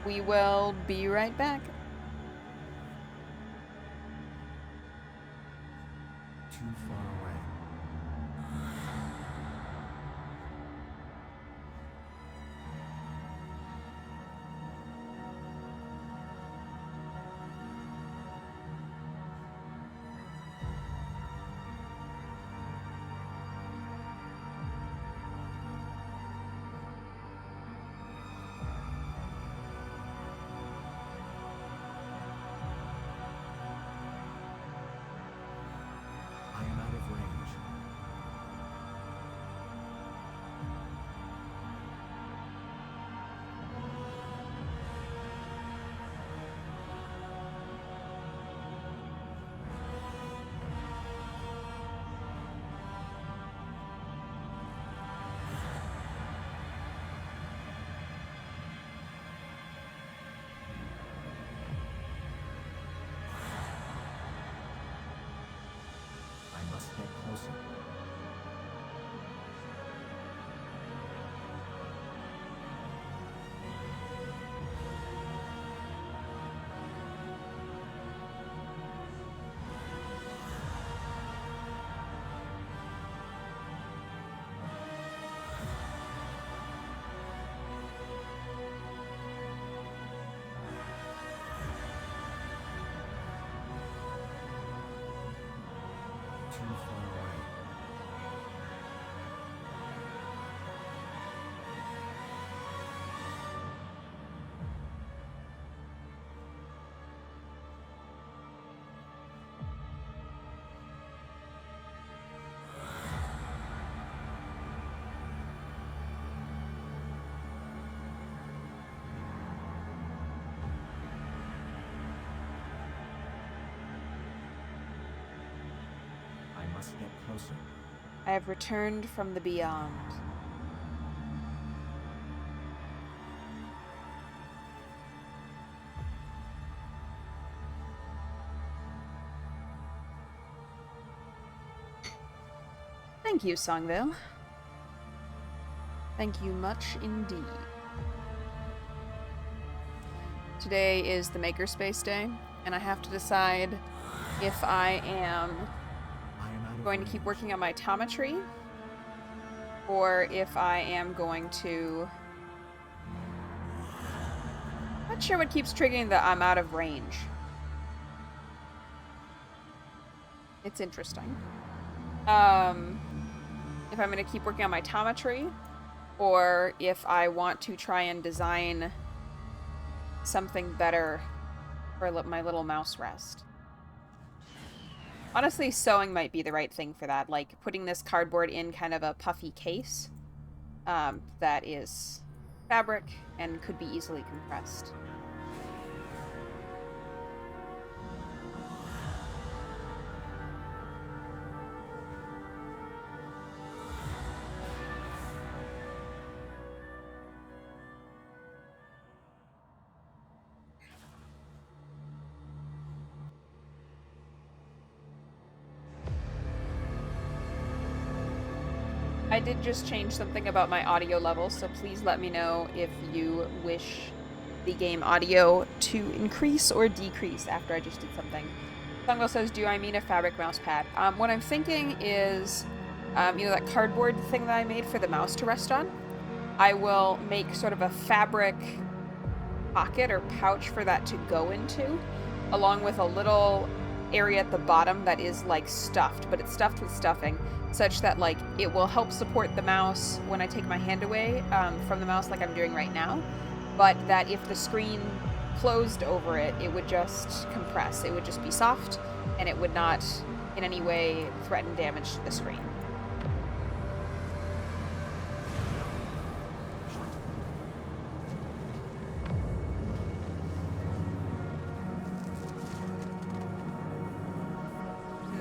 Speaker 1: We will be right back.
Speaker 5: Too far away. I am out of range. I must get closer. Too far away. I must get closer.
Speaker 1: I have returned from the beyond. Thank you, Songville. Thank you much indeed. Today is the Makerspace Day, and I have to decide if I am
Speaker 5: I am out of
Speaker 1: going to keep
Speaker 5: range.
Speaker 1: working on my tometry, or if I am going to... Not sure what keeps triggering the I'm out of range. It's interesting. If I'm going to keep working on my tometry, or if I want to try and design something better for my little mouse rest. Honestly, sewing might be the right thing for that, like putting this cardboard in kind of a puffy case that is fabric and could be easily compressed. I did just change something about my audio levels, so please let me know if you wish the game audio to increase or decrease after I just did something. Songwell says, do I mean a fabric mouse pad? What I'm thinking is, that cardboard thing that I made for the mouse to rest on? I will make sort of a fabric pocket or pouch for that to go into, along with a little area at the bottom that is like stuffed, but it's stuffed with stuffing, such that like it will help support the mouse when I take my hand away from the mouse like I'm doing right now, but that if the screen closed over it, it would just compress. It would just be soft, and it would not in any way threaten damage to the screen.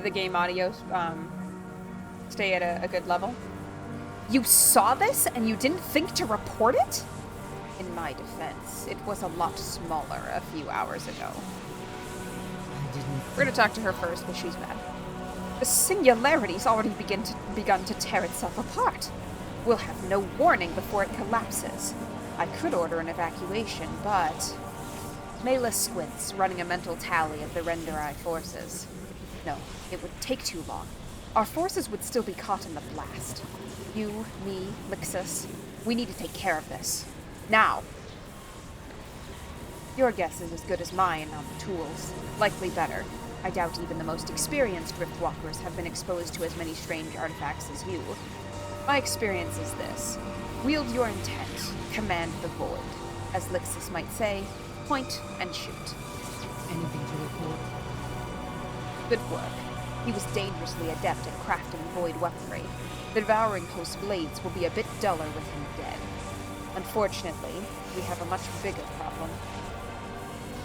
Speaker 1: The game audio stay at a good level. You saw this and you didn't think to report it? In my defense, it was a lot smaller a few hours ago. We're gonna talk to her first, but she's mad. The Singularity's already begun to tear itself apart. We'll have no warning before it collapses. I could order an evacuation, but... Mela squints, running a mental tally of the Renderai forces. No, it would take too long. Our forces would still be caught in the blast. You, me, Lixus, we need to take care of this. Now! Your guess is as good as mine on the tools. Likely better. I doubt even the most experienced Riftwalkers have been exposed to as many strange artifacts as you. My experience is this. Wield your intent, command the void. As Lixus might say, point and shoot.
Speaker 3: Anything to report?
Speaker 1: Good work. He was dangerously adept at crafting void weaponry. The Devouring Host's blades will be a bit duller with him dead. Unfortunately, we have a much bigger problem.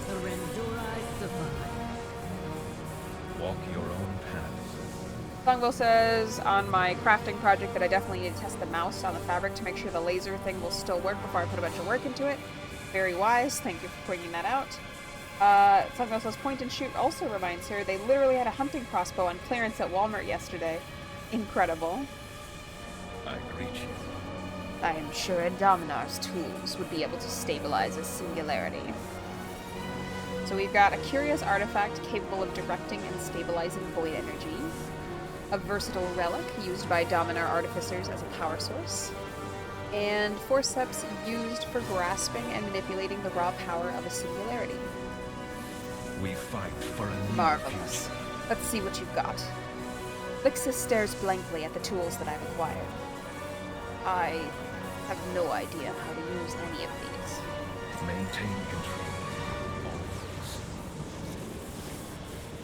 Speaker 3: The Rendurai survive.
Speaker 5: Walk your own path.
Speaker 1: Songville says on my crafting project that I definitely need to test the mouse on the fabric to make sure the laser thing will still work before I put a bunch of work into it. Very wise. Thank you for pointing that out. Songville says point and shoot also reminds her they literally had a hunting crossbow on clearance at Walmart yesterday. Incredible.
Speaker 5: I greet you.
Speaker 1: I am sure Dominar's tools would be able to stabilize a singularity. So we've got a curious artifact capable of directing and stabilizing void energy, a versatile relic used by Dominar artificers as a power source, and forceps used for grasping and manipulating the raw power of a singularity.
Speaker 5: We fight for a new
Speaker 1: Marvelous.
Speaker 5: future.
Speaker 1: Let's see what you've got. Lixus stares blankly at the tools that I've acquired. I have no idea how to use any of these.
Speaker 5: Maintain control. Always.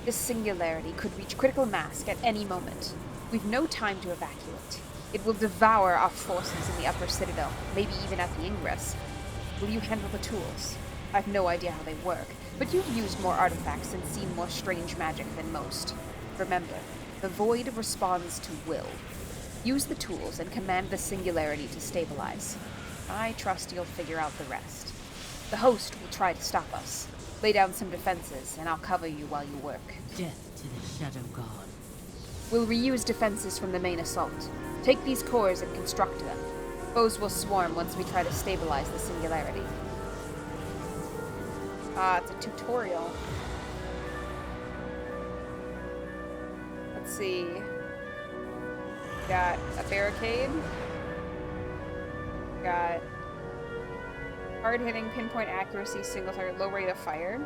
Speaker 1: This singularity could reach critical mass at any moment. We've no time to evacuate. It will devour our forces in the upper citadel, maybe even at the ingress. Will you handle the tools? I've no idea how they work, but you've used more artifacts and seen more strange magic than most. Remember, the void responds to will. Use the tools and command the singularity to stabilize. I trust you'll figure out the rest. The host will try to stop us. Lay down some defenses, and I'll cover you while you work.
Speaker 3: Death to the Shadow God.
Speaker 1: We'll reuse defenses from the main assault. Take these cores and construct them. Foes will swarm once we try to stabilize the singularity. It's a tutorial. Let's see. Got a barricade. Got hard-hitting, pinpoint accuracy, single target, low rate of fire.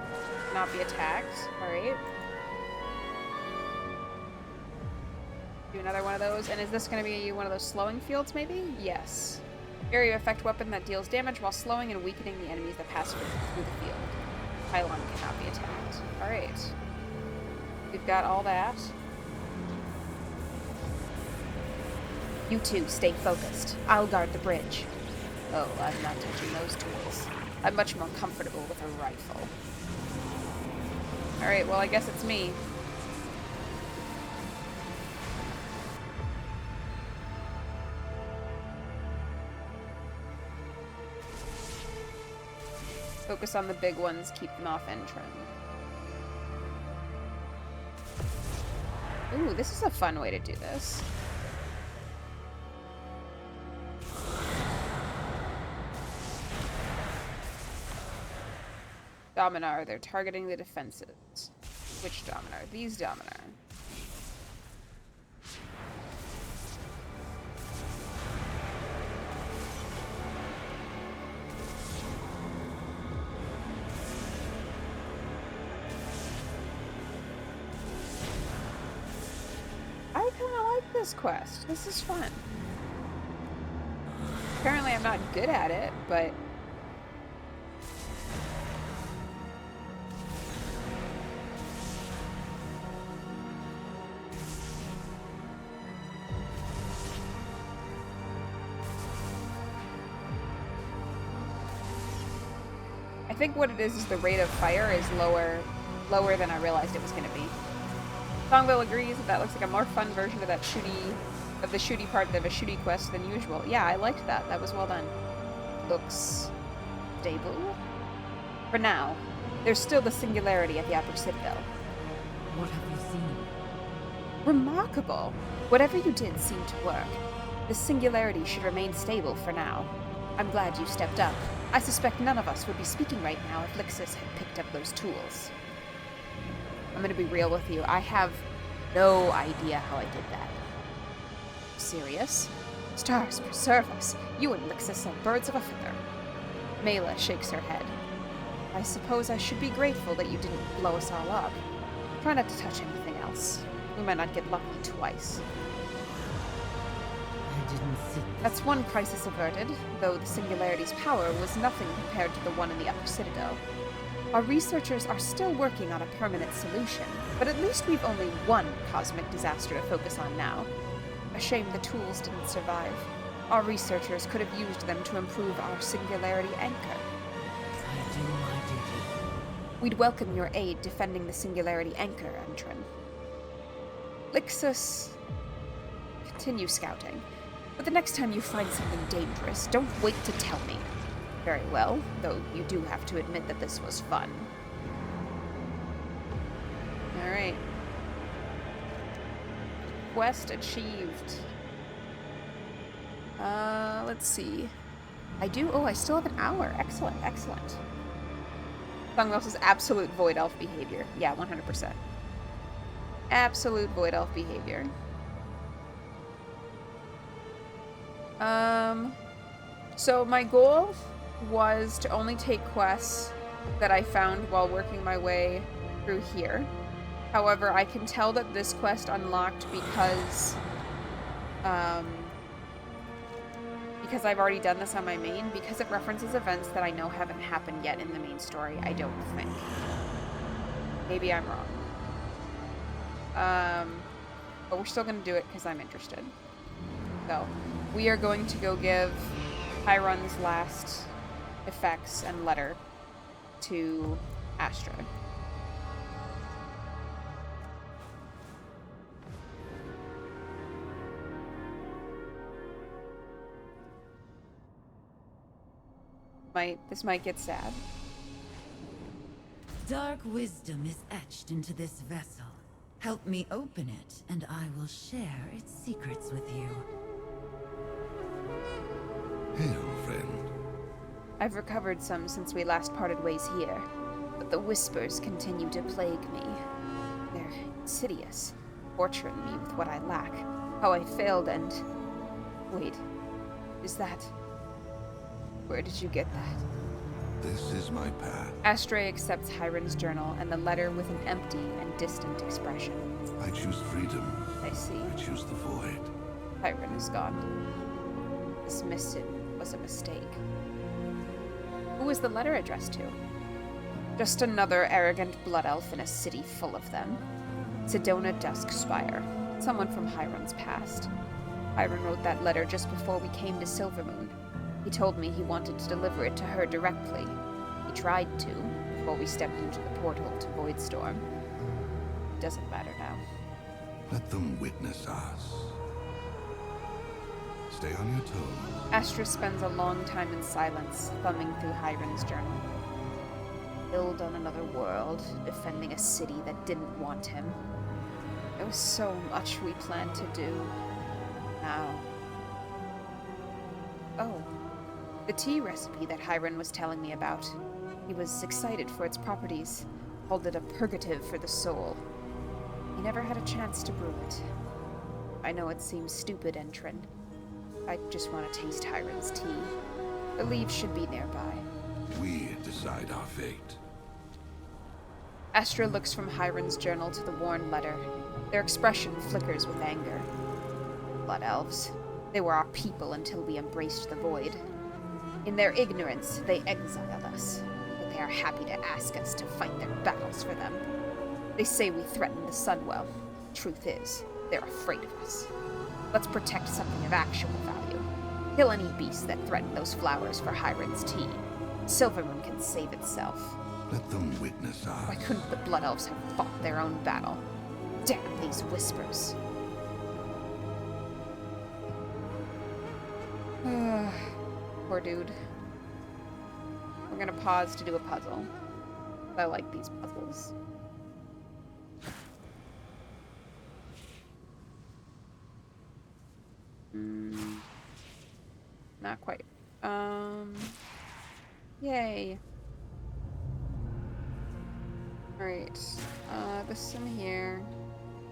Speaker 1: Not be attacked. Alright. Do another one of those. And is this going to be one of those slowing fields, maybe? Yes. Area effect weapon that deals damage while slowing and weakening the enemies that pass through the field. Pylon cannot be attacked. Alright. We've got all that. You two, stay focused. I'll guard the bridge. Oh, I'm not touching those tools. I'm much more comfortable with a rifle. Alright, well I guess it's me. Focus on the big ones, keep them off Entron. Ooh, this is a fun way to do this. Dominar, they're targeting the defenses. Which Dominar? These Dominar. I kind of like this quest. This is fun. Apparently I'm not good at it, but... I think what it is the rate of fire is lower than I realized it was going to be. Songville agrees that looks like a more fun version of that the shooty part of a shooty quest than usual. Yeah, I liked that. That was well done. Looks
Speaker 4: stable? For now, there's still the singularity at the Upper Citadel.
Speaker 3: What have you seen?
Speaker 4: Remarkable! Whatever you did seemed to work. The singularity should remain stable for now. I'm glad you stepped up. I suspect none of us would be speaking right now if Lixus had picked up those tools. I'm gonna be real with you. I have no idea how I did that. Serious? Stars preserve us. You and Lixus are birds of a feather. Mela shakes her head. I suppose I should be grateful that you didn't blow us all up. Try not to touch anything else. We might not get lucky twice.
Speaker 3: I didn't sit this.
Speaker 4: That's one crisis averted, though the Singularity's power was nothing compared to the one in the Upper Citadel. Our researchers are still working on a permanent solution, but at least we've only one cosmic disaster to focus on now. A shame the tools didn't survive. Our researchers could have used them to improve our Singularity anchor.
Speaker 3: I do my duty.
Speaker 4: We'd welcome your aid defending the Singularity anchor, Entrin. Lixus, continue scouting. But the next time you find something dangerous, don't wait to tell me. Very well, though you do have to admit that this was fun. Alright. Quest achieved. Let's see. I still have an hour. Excellent, excellent. Songmouse is absolute void elf behavior. Yeah, 100%. Absolute void elf behavior. So my goal was to only take quests that I found while working my way through here. However, I can tell that this quest unlocked because I've already done this on my main, because it references events that I know haven't happened yet in the main story, I don't think. Maybe I'm wrong. But we're still going to do it because I'm interested. So, we are going to go give Chiron's last effects and letter to Astra. This might get sad.
Speaker 3: Dark wisdom is etched into this vessel. Help me open it, and I will share its secrets with you.
Speaker 2: Hail, friend.
Speaker 4: I've recovered some since we last parted ways here, but the whispers continue to plague me. They're insidious, torturing me with what I lack, how I failed and... Wait, is that... Where did you get that?
Speaker 2: This is my path.
Speaker 4: Astray accepts Hiron's journal and the letter with an empty and distant expression.
Speaker 2: I choose freedom.
Speaker 4: I see.
Speaker 2: I choose the void.
Speaker 4: Hiron is gone. This missive was a mistake. Who was the letter addressed to? Just another arrogant blood elf in a city full of them. Sedona Duskspire. Someone from Hiron's past. Hiron wrote that letter just before we came to Silvermoon. He told me he wanted to deliver it to her directly. He tried to, before we stepped into the portal to Voidstorm. It doesn't matter now.
Speaker 2: Let them witness us. Stay on your toes.
Speaker 4: Astra spends a long time in silence, thumbing through Hiron's journal. Build on another world, defending a city that didn't want him. There was so much we planned to do. Now... Oh. The tea recipe that Hiron was telling me about. He was excited for its properties, called it a purgative for the soul. He never had a chance to brew it. I know it seems stupid, Entrin. I just want to taste Hiron's tea. The leaves should be nearby.
Speaker 2: We decide our fate.
Speaker 4: Astra looks from Hiron's journal to the worn letter. Their expression flickers with anger. Blood elves. They were our people until we embraced the void. In their ignorance, they exiled us, but they are happy to ask us to fight their battles for them. They say we threaten the Sunwell. Truth is, they're afraid of us. Let's protect something of actual value. Kill any beast that threatened those flowers for Hiron's tea. Silvermoon can save itself.
Speaker 2: Let them witness us.
Speaker 4: Why couldn't the Blood Elves have fought their own battle? Damn these whispers. Poor dude. We're
Speaker 1: gonna pause to do a puzzle. I like these puzzles. Not quite. Yay. Alright. This one here.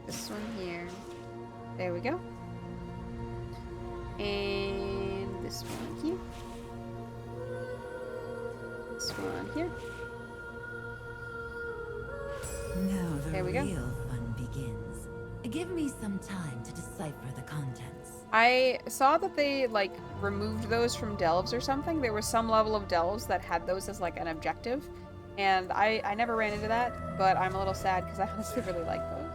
Speaker 1: This one here. There we go. And this one here. This one here.
Speaker 3: Now the
Speaker 1: There we go.
Speaker 3: real fun begins. Give me some time to decipher the contents.
Speaker 1: I saw that they, like, removed those from delves or something. There was some level of delves that had those as, like, an objective. And I never ran into that, but I'm a little sad because I honestly really like those.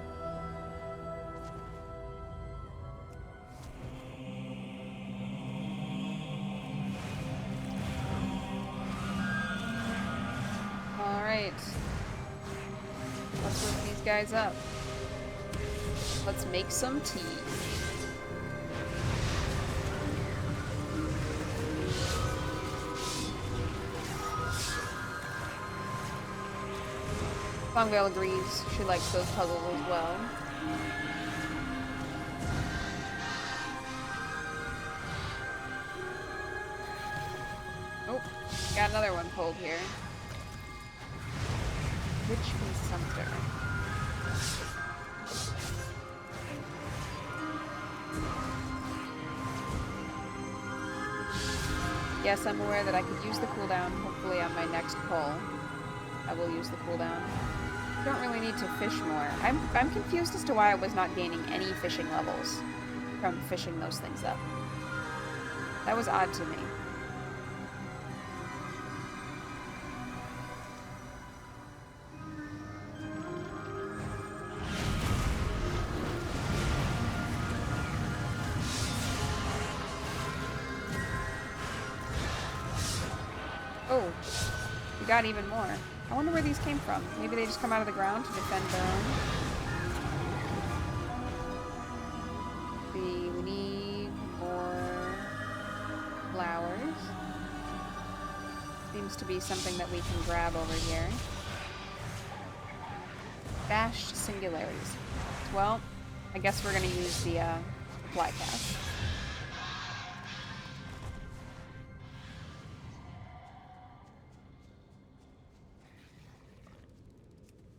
Speaker 1: Alright. Let's work these guys up. Let's make some tea. Longvale agrees. She likes those puzzles as well. Oh, got another one pulled here. Witch Consumptor. Yes, I'm aware that I could use the cooldown. Hopefully on my next pull, I will use the cooldown. Don't really need to fish more. I'm confused as to why I was not gaining any fishing levels from fishing those things up. That was odd to me. Oh, we got even more. I wonder where these came from. Maybe they just come out of the ground to defend their own. See, we need more flowers. Seems to be something that we can grab over here. Bashed singularities. Well, I guess we're gonna use the fly cast.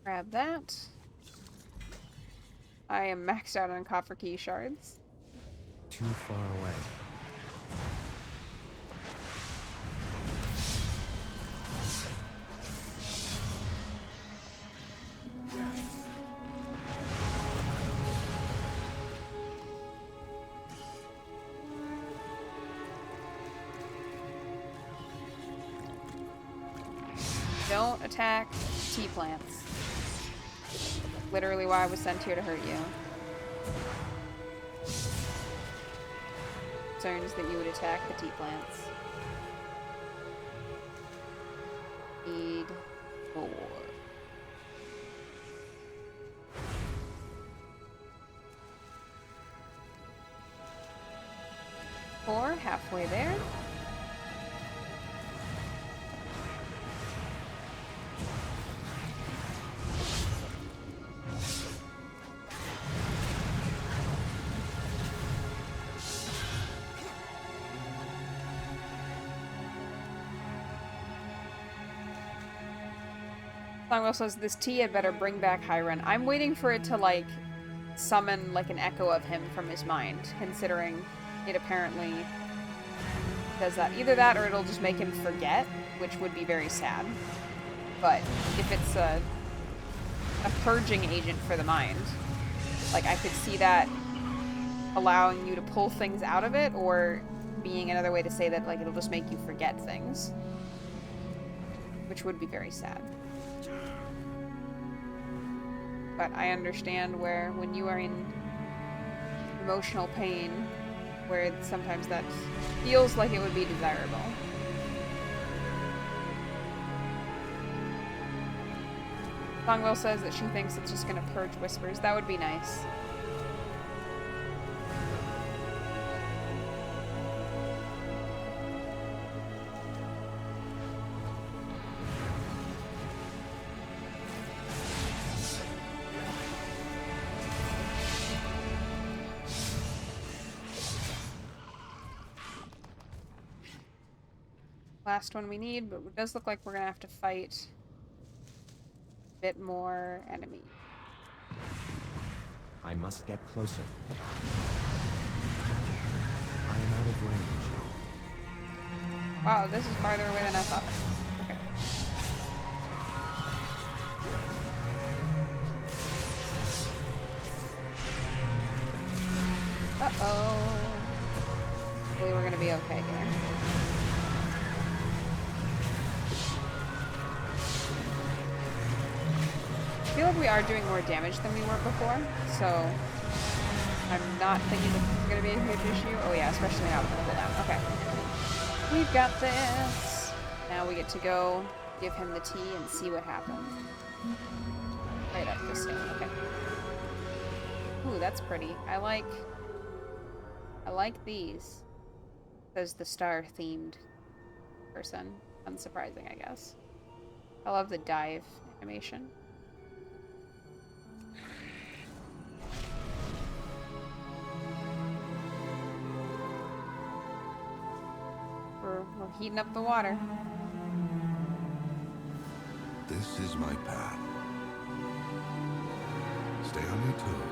Speaker 1: Grab that. I am maxed out on copper key shards.
Speaker 5: Too far away.
Speaker 1: Don't attack tea plants. Literally why I was sent here to hurt you. Concerns that you would attack the tea plants. Need more. 4, halfway there. Songwell says, this tea had better bring back Hiron. I'm waiting for it to, like, summon, like, an echo of him from his mind, considering it apparently does that. Either that, or it'll just make him forget, which would be very sad. But if it's a purging agent for the mind, like, I could see that allowing you to pull things out of it, or being another way to say that, like, it'll just make you forget things. Which would be very sad. But I understand where, when you are in emotional pain, where sometimes that feels like it would be desirable. Songwell says that she thinks it's just gonna purge whispers. That would be nice. last one we need, but it does look like we're gonna have to fight a bit more enemy.
Speaker 5: I must get closer. I am out of range.
Speaker 1: Wow, this is farther away than I thought. Okay. Uh-oh. Hopefully we're gonna be okay here. I feel like we are doing more damage than we were before, so I'm not thinking that this is gonna be a huge issue. Oh yeah, especially now with the cooldown. Okay. We've got this. Now we get to go give him the tea and see what happens. Right up this thing. Okay. Ooh, that's pretty. I like these. Says the star-themed person. Unsurprising, I guess. I love the dive animation. We're heating up the water.
Speaker 2: This is my path. Stay on your toes.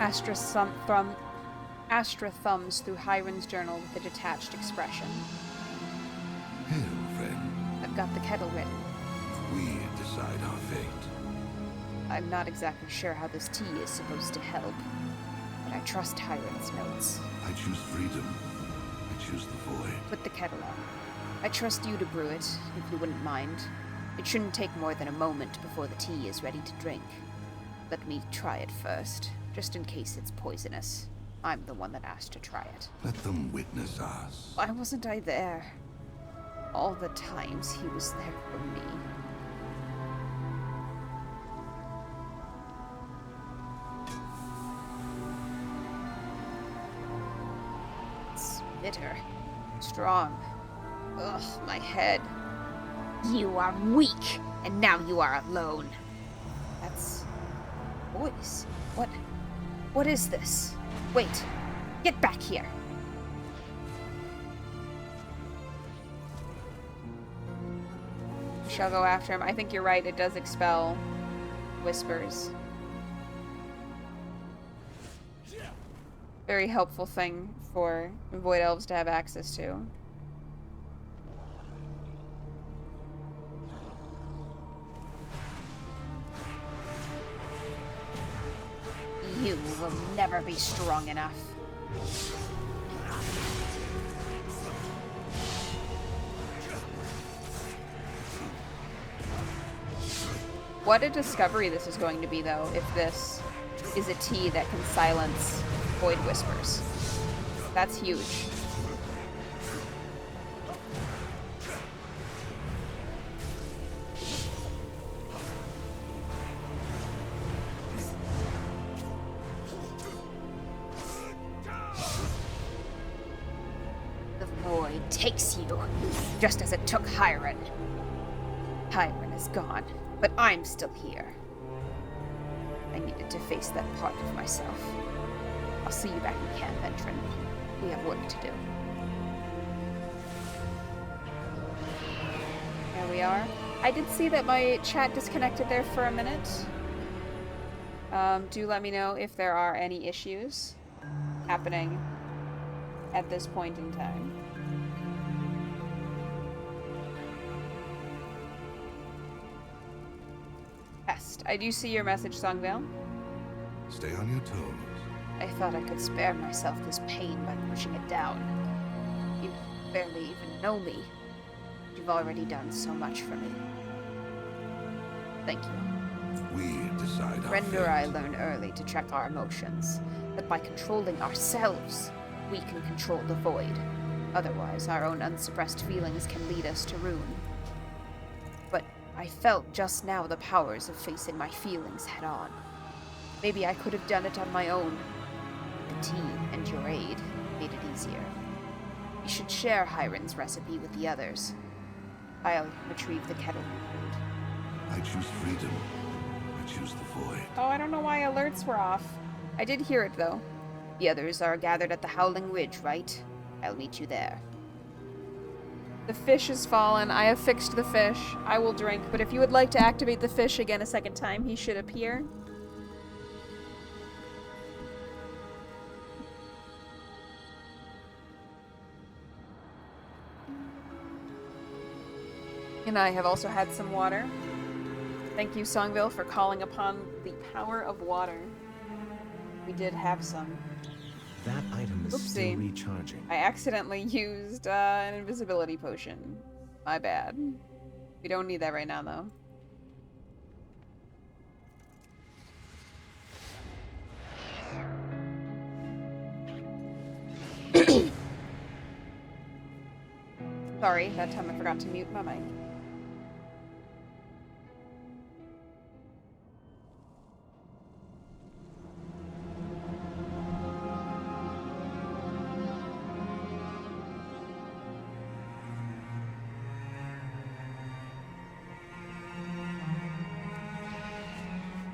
Speaker 1: Astra thumbs through Hiron's journal with a detached expression.
Speaker 2: Hail, friend.
Speaker 1: I've got the kettle ready.
Speaker 2: We decide our fate.
Speaker 1: I'm not exactly sure how this tea is supposed to help, but I trust Hiron's notes.
Speaker 2: I choose freedom. I choose the void.
Speaker 1: Put the kettle on. I trust you to brew it, if you wouldn't mind. It shouldn't take more than a moment before the tea is ready to drink. Let me try it first, just in case it's poisonous. I'm the one that asked to try it.
Speaker 2: Let them witness us.
Speaker 1: Why wasn't I there? All the times he was there for me. It's bitter. Strong. Ugh, my head.
Speaker 4: You are weak, and now you are alone.
Speaker 1: That's... voice. What is this? Wait. Get back here. We shall go after him. I think you're right. It does expel whispers. Very helpful thing for Void Elves to have access to.
Speaker 4: You will never be strong enough.
Speaker 1: What a discovery this is going to be, though, if this is a tea that can silence void whispers. That's huge.
Speaker 4: The void takes you, just as it took Hiron.
Speaker 1: Hiron is gone, but I'm still here. I needed to face that part of myself. I'll see you back in camp, Entrin. We have work to do. There we are. I did see that my chat disconnected there for a minute. Do let me know if there are any issues happening at this point in time. Pest. I do see your message, Songvale.
Speaker 2: Stay on your toes.
Speaker 1: I thought I could spare myself this pain by pushing it down. You barely even know me. You've already done so much for me. Thank you.
Speaker 2: We decide our
Speaker 1: Render
Speaker 2: fate.
Speaker 1: I learn early to check our emotions, that by controlling ourselves, we can control the void. Otherwise, our own unsuppressed feelings can lead us to ruin. But I felt just now the powers of facing my feelings head on. Maybe I could have done it on my own. The tea and your aid made it easier. You should share Hiron's recipe with the others. I'll retrieve the kettle.
Speaker 2: I choose freedom. I choose the void.
Speaker 1: Oh, I don't know why alerts were off. I did hear it, though. The others are gathered at the Howling Ridge, right? I'll meet you there. The fish has fallen. I have fixed the fish. I will drink, but if you would like to activate the fish again a second time, he should appear. And I have also had some water. Thank you, Songville, for calling upon the power of water. We did have some.
Speaker 5: That item is still
Speaker 1: Oopsie.
Speaker 5: recharging.
Speaker 1: I accidentally used an invisibility potion. My bad. We don't need that right now, though. Sorry, that time I forgot to mute my mic.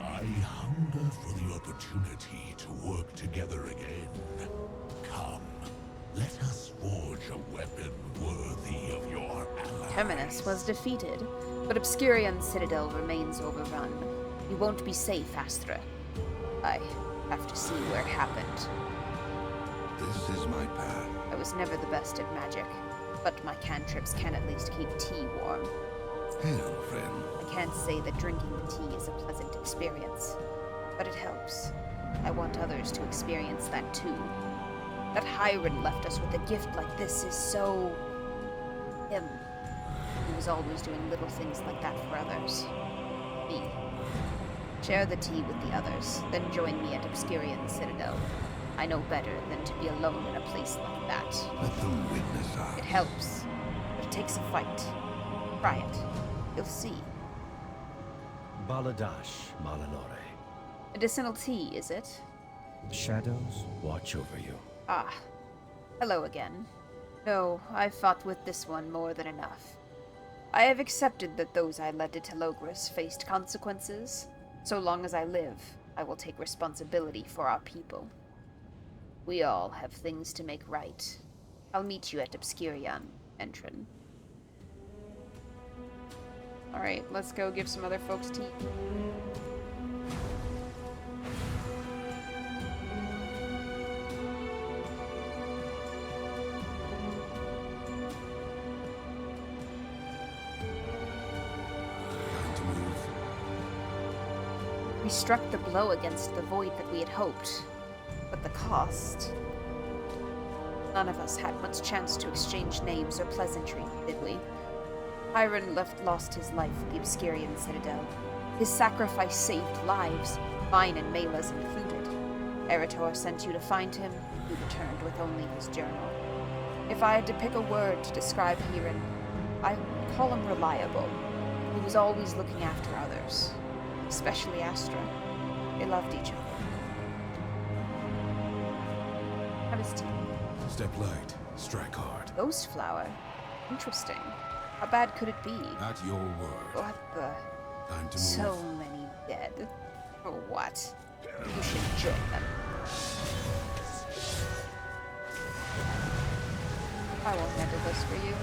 Speaker 2: I hunger for the opportunity to work together again. Come, let us forge a weapon worthy of your ally.
Speaker 4: Terminus was defeated, but Obscurion Citadel remains overrun. You won't be safe, Astra. I have to see where it happened.
Speaker 2: This is my path.
Speaker 4: I was never the best at magic, but my cantrips can at least keep tea warm.
Speaker 2: Hail, friend.
Speaker 4: I can't say that drinking the tea is a pleasant experience, but it helps. I want others to experience that too. That Hiron left us with a gift like this is so... him. He was always doing little things like that for others. Me. Share the tea with the others, then join me at Obscurion Citadel. I know better than to be alone in a place like that.
Speaker 2: Let them witness us.
Speaker 4: It helps, but it takes a fight. Try it. You'll see.
Speaker 5: Baladash, Malanore.
Speaker 4: Medicinal tea, is it?
Speaker 5: The shadows watch over you.
Speaker 4: Ah. Hello again. No, I've fought with this one more than enough. I have accepted that those I led to Telogris faced consequences. So long as I live, I will take responsibility for our people. We all have things to make right. I'll meet you at Obscurion, Entrin.
Speaker 1: Alright, let's go give some other folks tea.
Speaker 2: Time to move.
Speaker 4: We struck the blow against the void that we had hoped. But the cost... None of us had much chance to exchange names or pleasantry, did we? Hiron lost his life at the Obscurion Citadel. His sacrifice saved lives, mine and Mela's included. Erator sent you to find him, you returned with only his journal. If I had to pick a word to describe Hiron, I would call him reliable. He was always looking after others, especially Astra. They loved each other. How does tea?
Speaker 2: Step light, strike hard.
Speaker 4: Ghost flower? Interesting. How bad could it be?
Speaker 2: At your word.
Speaker 4: What the?
Speaker 2: Time to move.
Speaker 4: So many dead. For what? You should join them. I won't handle this for you.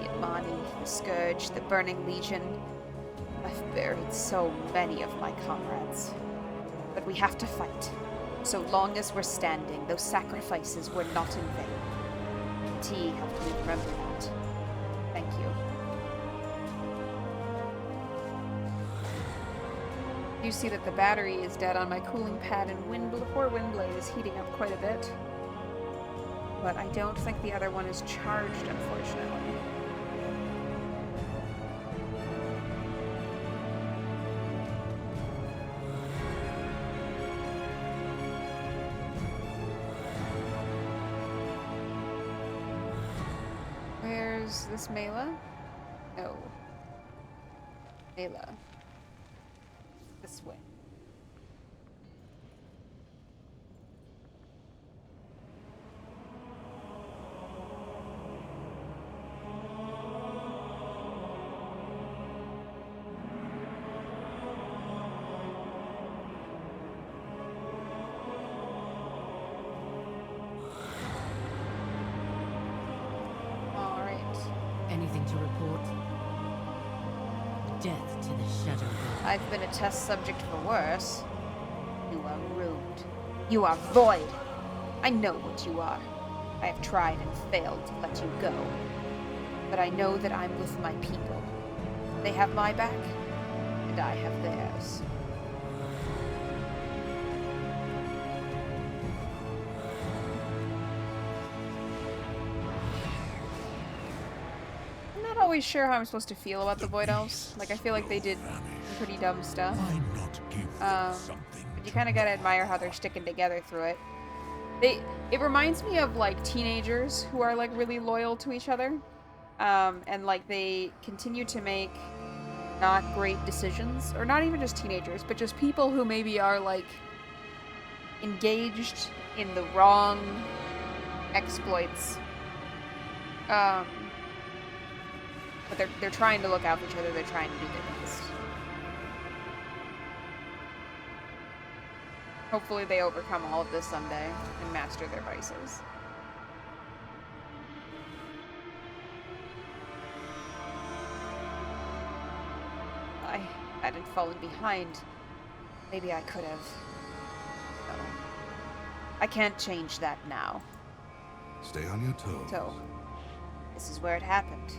Speaker 4: The Imani, the Scourge, the Burning Legion. I've buried so many of my comrades. But we have to fight. So long as we're standing, those sacrifices were not in vain. Tea helped me remember that. Thank you.
Speaker 1: You see that the battery is dead on my cooling pad, and poor Windblade is heating up quite a bit. But I don't think the other one is charged, unfortunately. Where's this Mela? No. Mela. This way.
Speaker 3: Death to the Shadow God.
Speaker 4: I've been a test subject for worse. You are rude. You are void. I know what you are. I have tried and failed to let you go. But I know that I'm with my people. They have my back, and I have theirs. I'm not always sure how I'm supposed to feel about the Void Elves. Like, I feel like they did pretty dumb stuff.
Speaker 2: Why not give them something?
Speaker 4: But you kind of gotta admire how they're sticking together through it. It reminds me of, like, teenagers who are, like, really loyal to each other. And, like, they continue to make not great decisions. Or not even just teenagers, but just people who maybe are, like, engaged in the wrong exploits. But they're trying to look out for each other. They're trying to do their best. Hopefully they overcome all of this someday and master their vices. I hadn't fallen behind. Maybe I could have. No. I can't change that now.
Speaker 2: Stay on your toes.
Speaker 4: So, this is where it happened.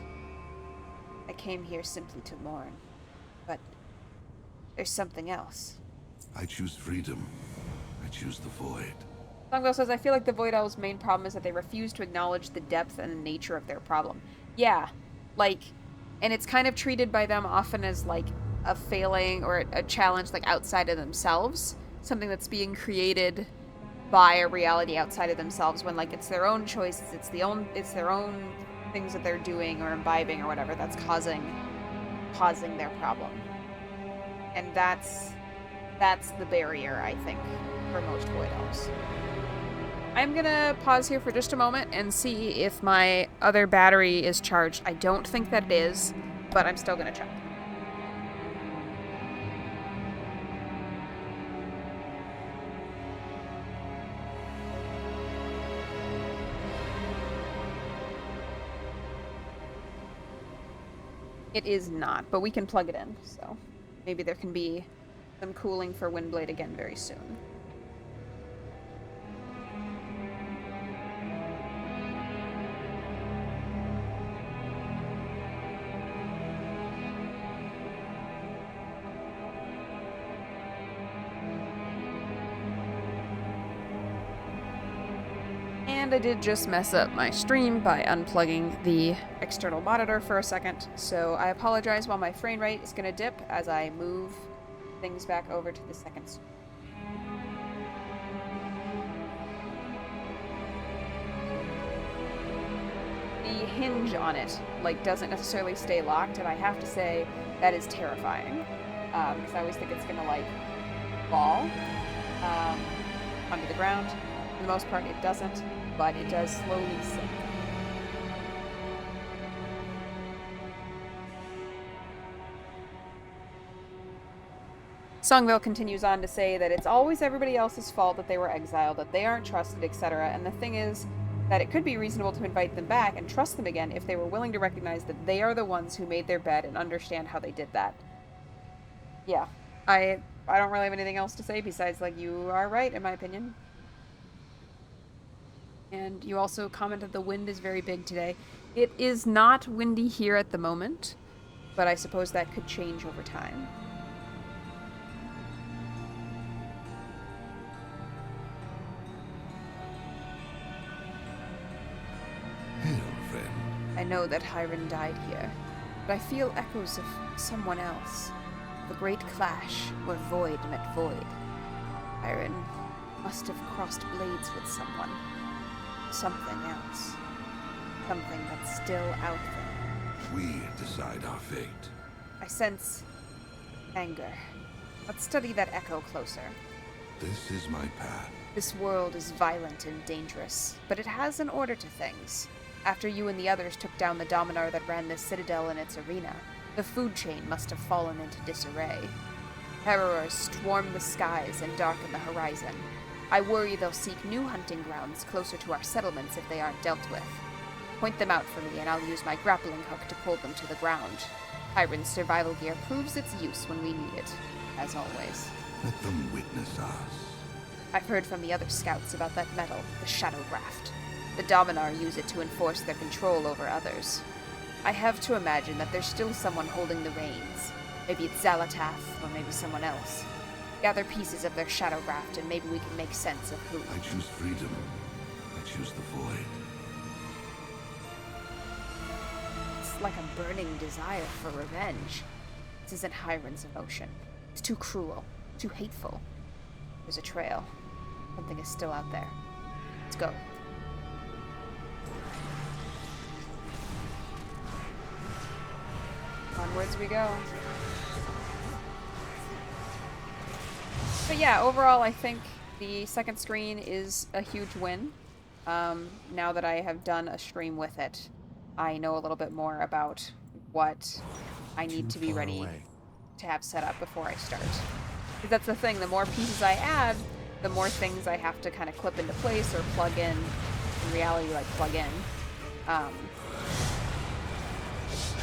Speaker 4: I came here simply to mourn. But there's something else.
Speaker 2: I choose freedom. I choose the void.
Speaker 4: Songo says, I feel like the Void Elves' main problem is that they refuse to acknowledge the depth and the nature of their problem. Yeah, like, and it's kind of treated by them often as, like, a failing or a challenge, like, outside of themselves. Something that's being created by a reality outside of themselves when, like, it's their own choices, it's their own things that they're doing or imbibing or whatever that's causing their problem. And that's the barrier, I think, for most Void Elves. I'm gonna pause here for just a moment and see if my other battery is charged. I don't think that it is, but I'm still gonna check. It is not, but we can plug it in, so maybe there can be some cooling for Windblade again very soon. And I did just mess up my stream by unplugging the external monitor for a second, so I apologize while my frame rate is going to dip as I move things back over to the second screen. The hinge on it, like, doesn't necessarily stay locked, and I have to say that is terrifying, because I always think it's going to, like, fall onto the ground. For the most part, it doesn't, but it does slowly sink. Songville continues on to say that it's always everybody else's fault that they were exiled, that they aren't trusted, etc. And the thing is that it could be reasonable to invite them back and trust them again if they were willing to recognize that they are the ones who made their bed and understand how they did that. Yeah, I don't really have anything else to say besides, like, you are right, in my opinion. And you also commented the wind is very big today. It is not windy here at the moment, but I suppose that could change over time.
Speaker 2: Hail, friend.
Speaker 4: I know that Hiron died here, but I feel echoes of someone else. The great clash where void met void. Hiron must have crossed blades with someone. Something else. Something that's still out there.
Speaker 2: We decide our fate.
Speaker 4: I sense anger. Let's study that echo closer.
Speaker 2: This is my path.
Speaker 4: This world is violent and dangerous, but it has an order to things. After you and the others took down the Dominar that ran this citadel and its arena, the food chain must have fallen into disarray. Terrors swarm the skies and darken the horizon. I worry they'll seek new hunting grounds closer to our settlements if they aren't dealt with. Point them out for me and I'll use my grappling hook to pull them to the ground. Hiron's survival gear proves its use when we need it, as always.
Speaker 2: Let them witness us.
Speaker 4: I've heard from the other scouts about that metal, the Shadow Graft. The Dominar use it to enforce their control over others. I have to imagine that there's still someone holding the reins. Maybe it's Zalatath, or maybe someone else. Gather pieces of their Shadow Graft, and maybe we can make sense of who.
Speaker 2: I choose freedom. I choose the void.
Speaker 4: It's like a burning desire for revenge. This isn't Hiron's emotion. It's too cruel, too hateful. There's a trail. Something is still out there. Let's go.
Speaker 1: Onwards we go. But yeah, overall I think the second screen is a huge win. Now that I have done a stream with it, I know a little bit more about what I need to be ready to have set up before I start. Because that's the thing, the more pieces I add, the more things I have to kind of clip into place or plug in reality, like plug in,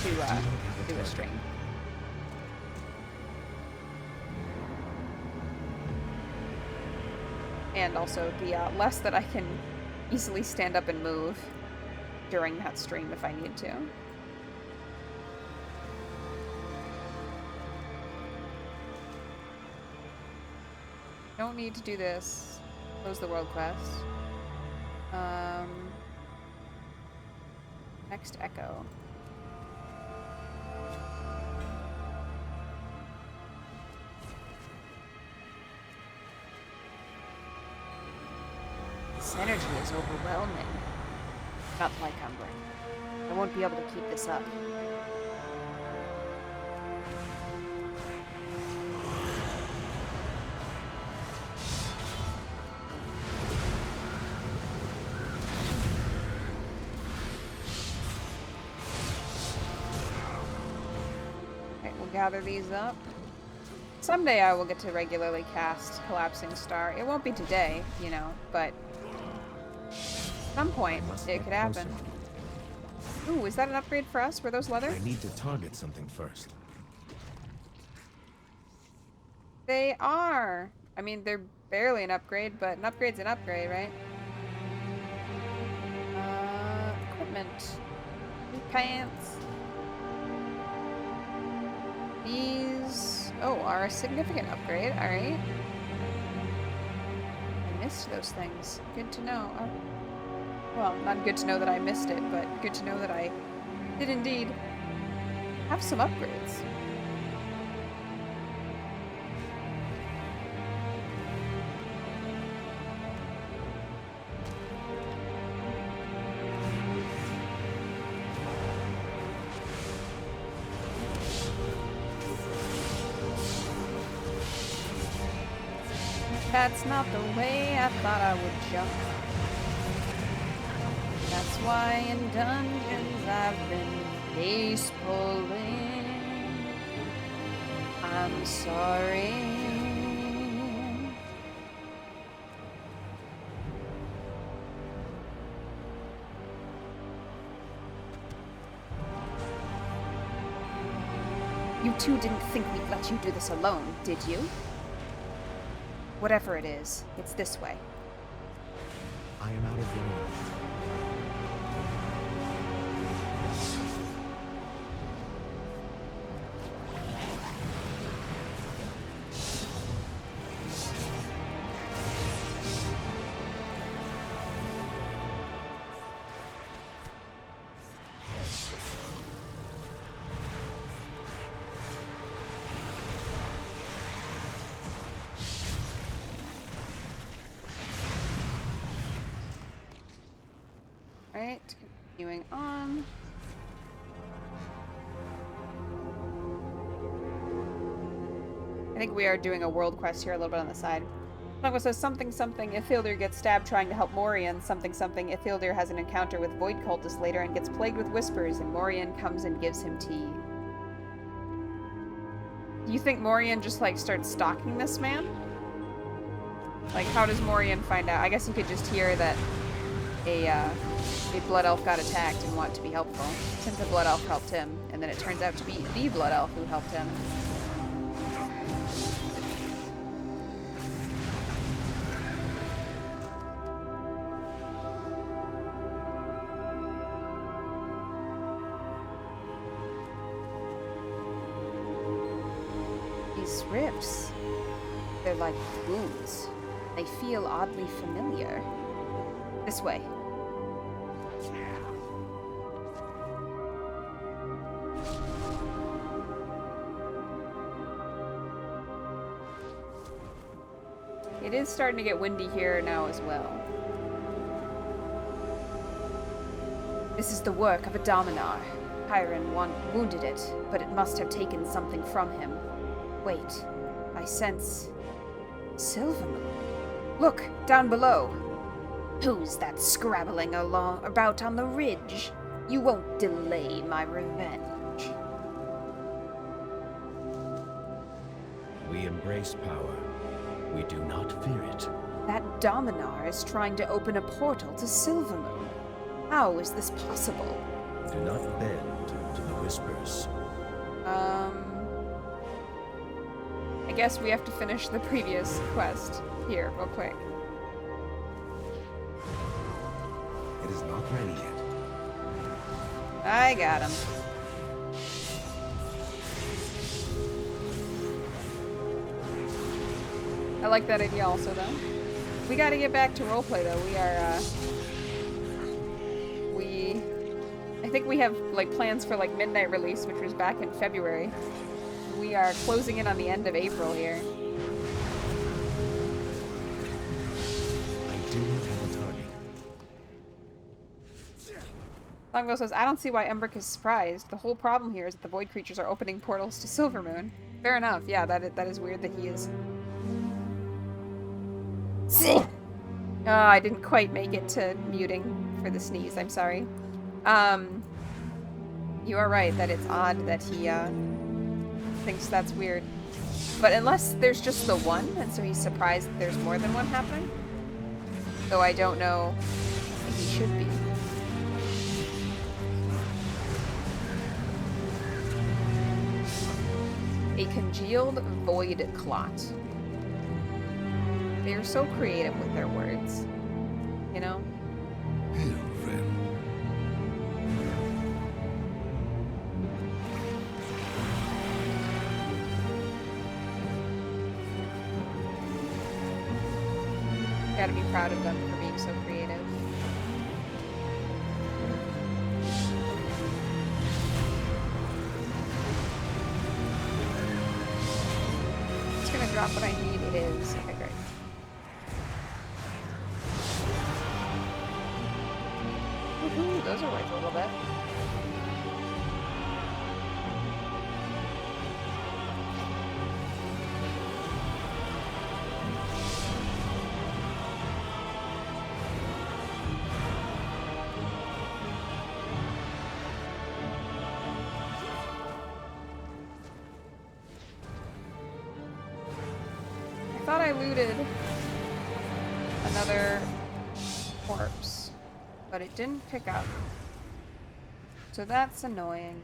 Speaker 1: to do a stream. And also the less that I can easily stand up and move during that stream if I need to. Don't need to do this. Close the world quest. Next echo.
Speaker 4: This energy is overwhelming. Not like Umbra. I won't be able to keep this up.
Speaker 1: Okay, we'll gather these up. Someday I will get to regularly cast Collapsing Star. It won't be today, you know, but at some point it could happen. Ooh, is that an upgrade for us? Were those leather?
Speaker 5: I need to target something first.
Speaker 1: They are. I mean, they're barely an upgrade, but an upgrade's an upgrade, right? Equipment. New pants. These, oh, are a significant upgrade. All right. I missed those things. Good to know. Well, not good to know that I missed it, but good to know that I did indeed have some upgrades. That's not the way I thought I would jump. That's why in dungeons I've been face pulling. I'm sorry.
Speaker 4: You two didn't think we'd let you do this alone, did you? Whatever it is, it's this way.
Speaker 5: I am out of range.
Speaker 1: Alright, continuing on. I think we are doing a world quest here a little bit on the side. Songwa says something something Ithildir gets stabbed trying to help Morian. Something something Ithildir has an encounter with Void Cultists later and gets plagued with whispers, and Morian comes and gives him tea. Do you think Morian just like starts stalking this man? Like, how does Morian find out? I guess he could just hear that a a Blood Elf got attacked and wanted to be helpful. Since the Blood Elf helped him, and then it turns out to be the Blood Elf who helped him. These rifts, they're like wounds. They feel oddly familiar. This way. It is starting to get windy here now as well. This is the work of a Dominar. Hiron wounded it, but it must have taken something from him. Wait, I sense... Silvermoon. Look, down below. Who's that scrabbling about on the ridge? You won't delay my revenge.
Speaker 5: We embrace power. We do not fear it.
Speaker 1: That Dominar is trying to open a portal to Silvermoon. How is this possible?
Speaker 5: Do not bend to the whispers.
Speaker 1: I guess we have to finish the previous quest here real quick.
Speaker 5: It is not ready yet.
Speaker 1: I got him. I like that idea also, though. We gotta get back to roleplay, though. We are, I think we have, like, plans for, like, midnight release, which was back in February. We are closing in on the end of April here.
Speaker 5: I do not have a target.
Speaker 1: Longbow says, I don't see why Embrick is surprised. The whole problem here is that the void creatures are opening portals to Silvermoon. Fair enough. Yeah, that is weird that he is... Oh, I didn't quite make it to muting for the sneeze. I'm sorry. You are right that it's odd that he, thinks that's weird. But unless there's just the one, and so he's surprised that there's more than one happening. Though I don't know if he should be. A congealed void clot. They are so creative with their words. You know?
Speaker 2: Hail, friend.
Speaker 1: Gotta be proud of them for being so creative. It's gonna drop what I need. It is. Okay, great. Woohoo, those are worth a little bit. I thought I looted another corpse, but it didn't pick up. So that's annoying.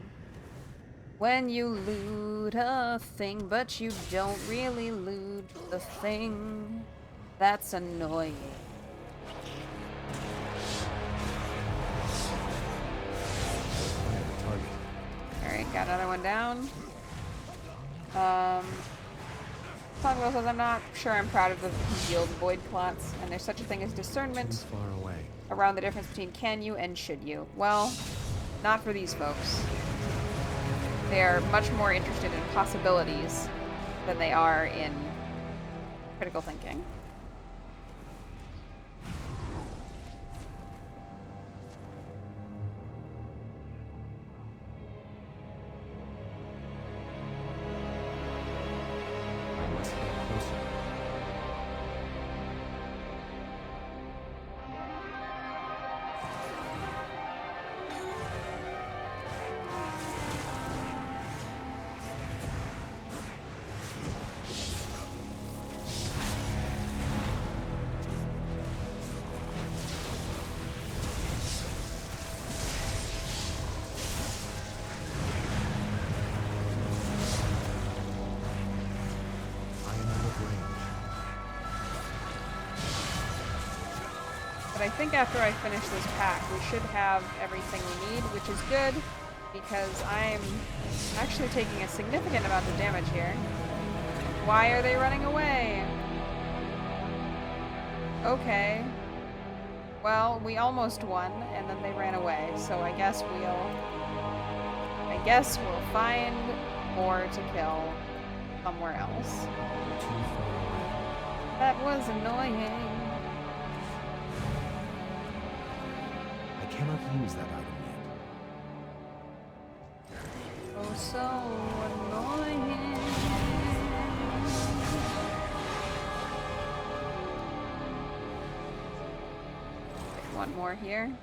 Speaker 1: When you loot a thing, but you don't really loot the thing, that's annoying.
Speaker 5: I have a target.
Speaker 1: Alright, got another one down. Songwell says, I'm not sure I'm proud of the congealed void clots, and there's such a thing as
Speaker 5: Too
Speaker 1: discernment
Speaker 5: far away.
Speaker 1: around the difference between can you and should you. Well, not for these folks. They are much more interested in possibilities than they are in critical thinking.
Speaker 5: I must get closer.
Speaker 1: I think after I finish this pack, we should have everything we need, which is good, because I'm actually taking a significant amount of damage here. Why are they running away? Okay. Well, we almost won, and then they ran away, so I guess we'll find more to kill somewhere else. That was annoying.
Speaker 5: I cannot use that item yet.
Speaker 1: Oh, so annoying. One more here.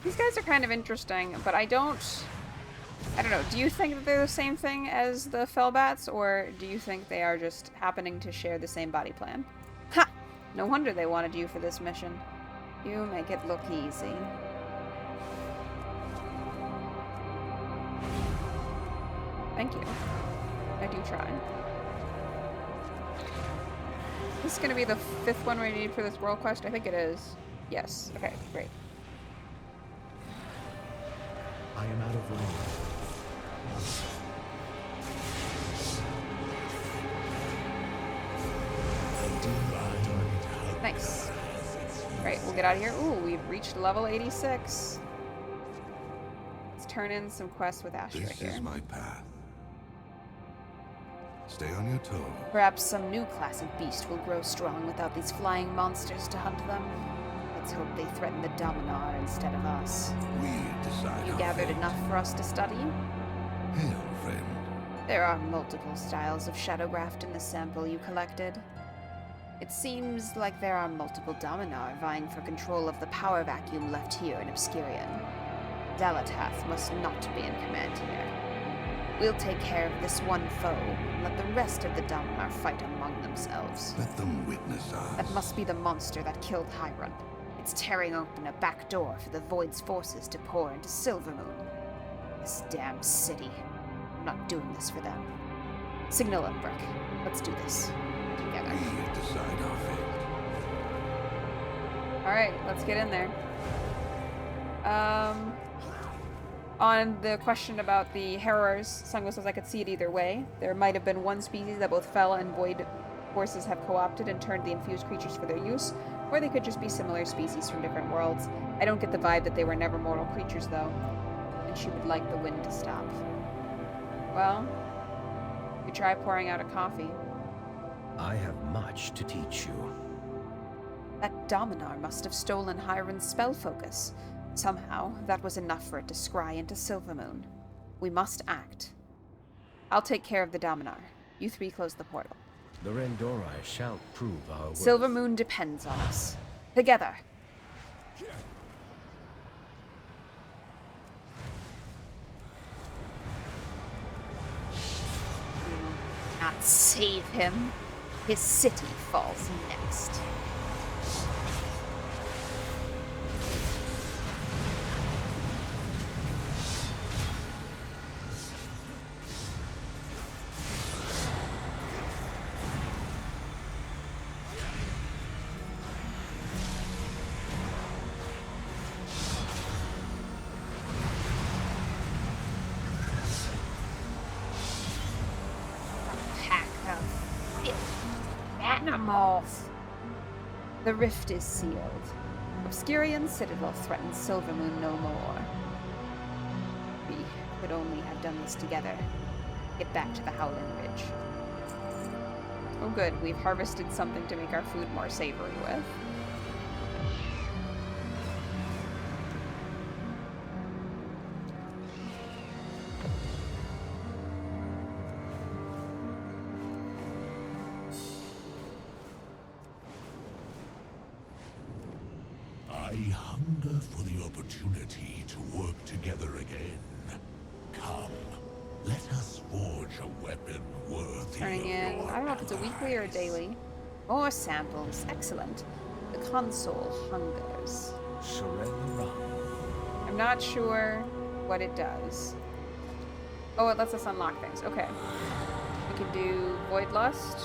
Speaker 1: These guys are kind of interesting, but I don't know, do you think that they're the same thing as the Fellbats, or do you think they are just happening to share the same body plan? Ha! No wonder they wanted you for this mission. You make it look easy. Thank you. I do try. This is going to be the 5th one we need for this world quest? I think it is. Yes. Okay, great.
Speaker 5: I am out of range.
Speaker 1: Nice. Great, we'll get out of here. Ooh, we've reached level 86. Let's turn in some quests with Astra
Speaker 2: This
Speaker 1: here.
Speaker 2: is my path. Stay on your toes.
Speaker 4: Perhaps some new class of beast will grow strong without these flying monsters to hunt them. Let's hope they threaten the Dominar instead of us.
Speaker 2: We decide
Speaker 4: You
Speaker 2: our
Speaker 4: gathered
Speaker 2: fate.
Speaker 4: enough for us to study?
Speaker 2: Hail, friend.
Speaker 4: There are multiple styles of shadowgraft in the sample you collected. It seems like there are multiple Dominar vying for control of the power vacuum left here in Obscurion. Dalatath must not be in command here. We'll take care of this one foe and let the rest of the Dominar fight among themselves.
Speaker 2: Let them witness us.
Speaker 4: That must be the monster that killed Hyron. It's tearing open a back door for the Void's forces to pour into Silvermoon. This damn city. I'm not doing this for them. Signal up, Brick. Let's do this. Together.
Speaker 2: We decide our fate.
Speaker 1: Alright, let's get in there. On the question about the Harrowers, Sungo says I could see it either way. There might have been one species that both Fel and Void forces have co-opted and turned the infused creatures for their use, or they could just be similar species from different worlds. I don't get the vibe that they were never mortal creatures, though. And she would like the wind to stop. Well, you try pouring out a coffee.
Speaker 5: I have much to teach you.
Speaker 4: That Dominar must have stolen Hyron's spell focus. Somehow, that was enough for it to scry into Silvermoon. We must act. I'll take care of the Dominar. You three close the portal.
Speaker 5: The Rendorai shall prove our worth.
Speaker 4: Silvermoon depends on us. Together. Not save him. His city falls next. Animals! The rift is sealed. Obscurion Citadel threatens Silvermoon no more. We could only have done this together. Get back to the Howling Ridge. Oh good, we've harvested something to make our food more savory with.
Speaker 2: I hunger for the opportunity to work together again. Come, let us forge a weapon worthy
Speaker 1: Turning
Speaker 2: of
Speaker 1: in,
Speaker 2: your
Speaker 1: I don't know if it's a weekly or a daily. More samples, excellent. The console hungers.
Speaker 5: Surrender.
Speaker 1: I'm not sure what it does. Oh, it lets us unlock things. Okay. We can do Void Lust.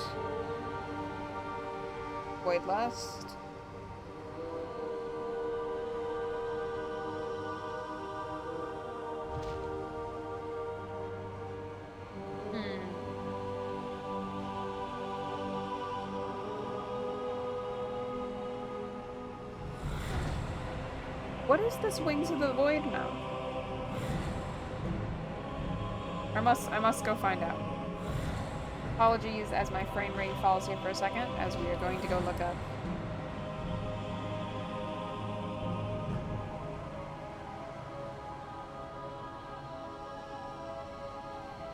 Speaker 1: Void Lust. What is this Wings of the Void mount? I must go find out. Apologies as my frame rate falls here for a second, as we are going to go look up.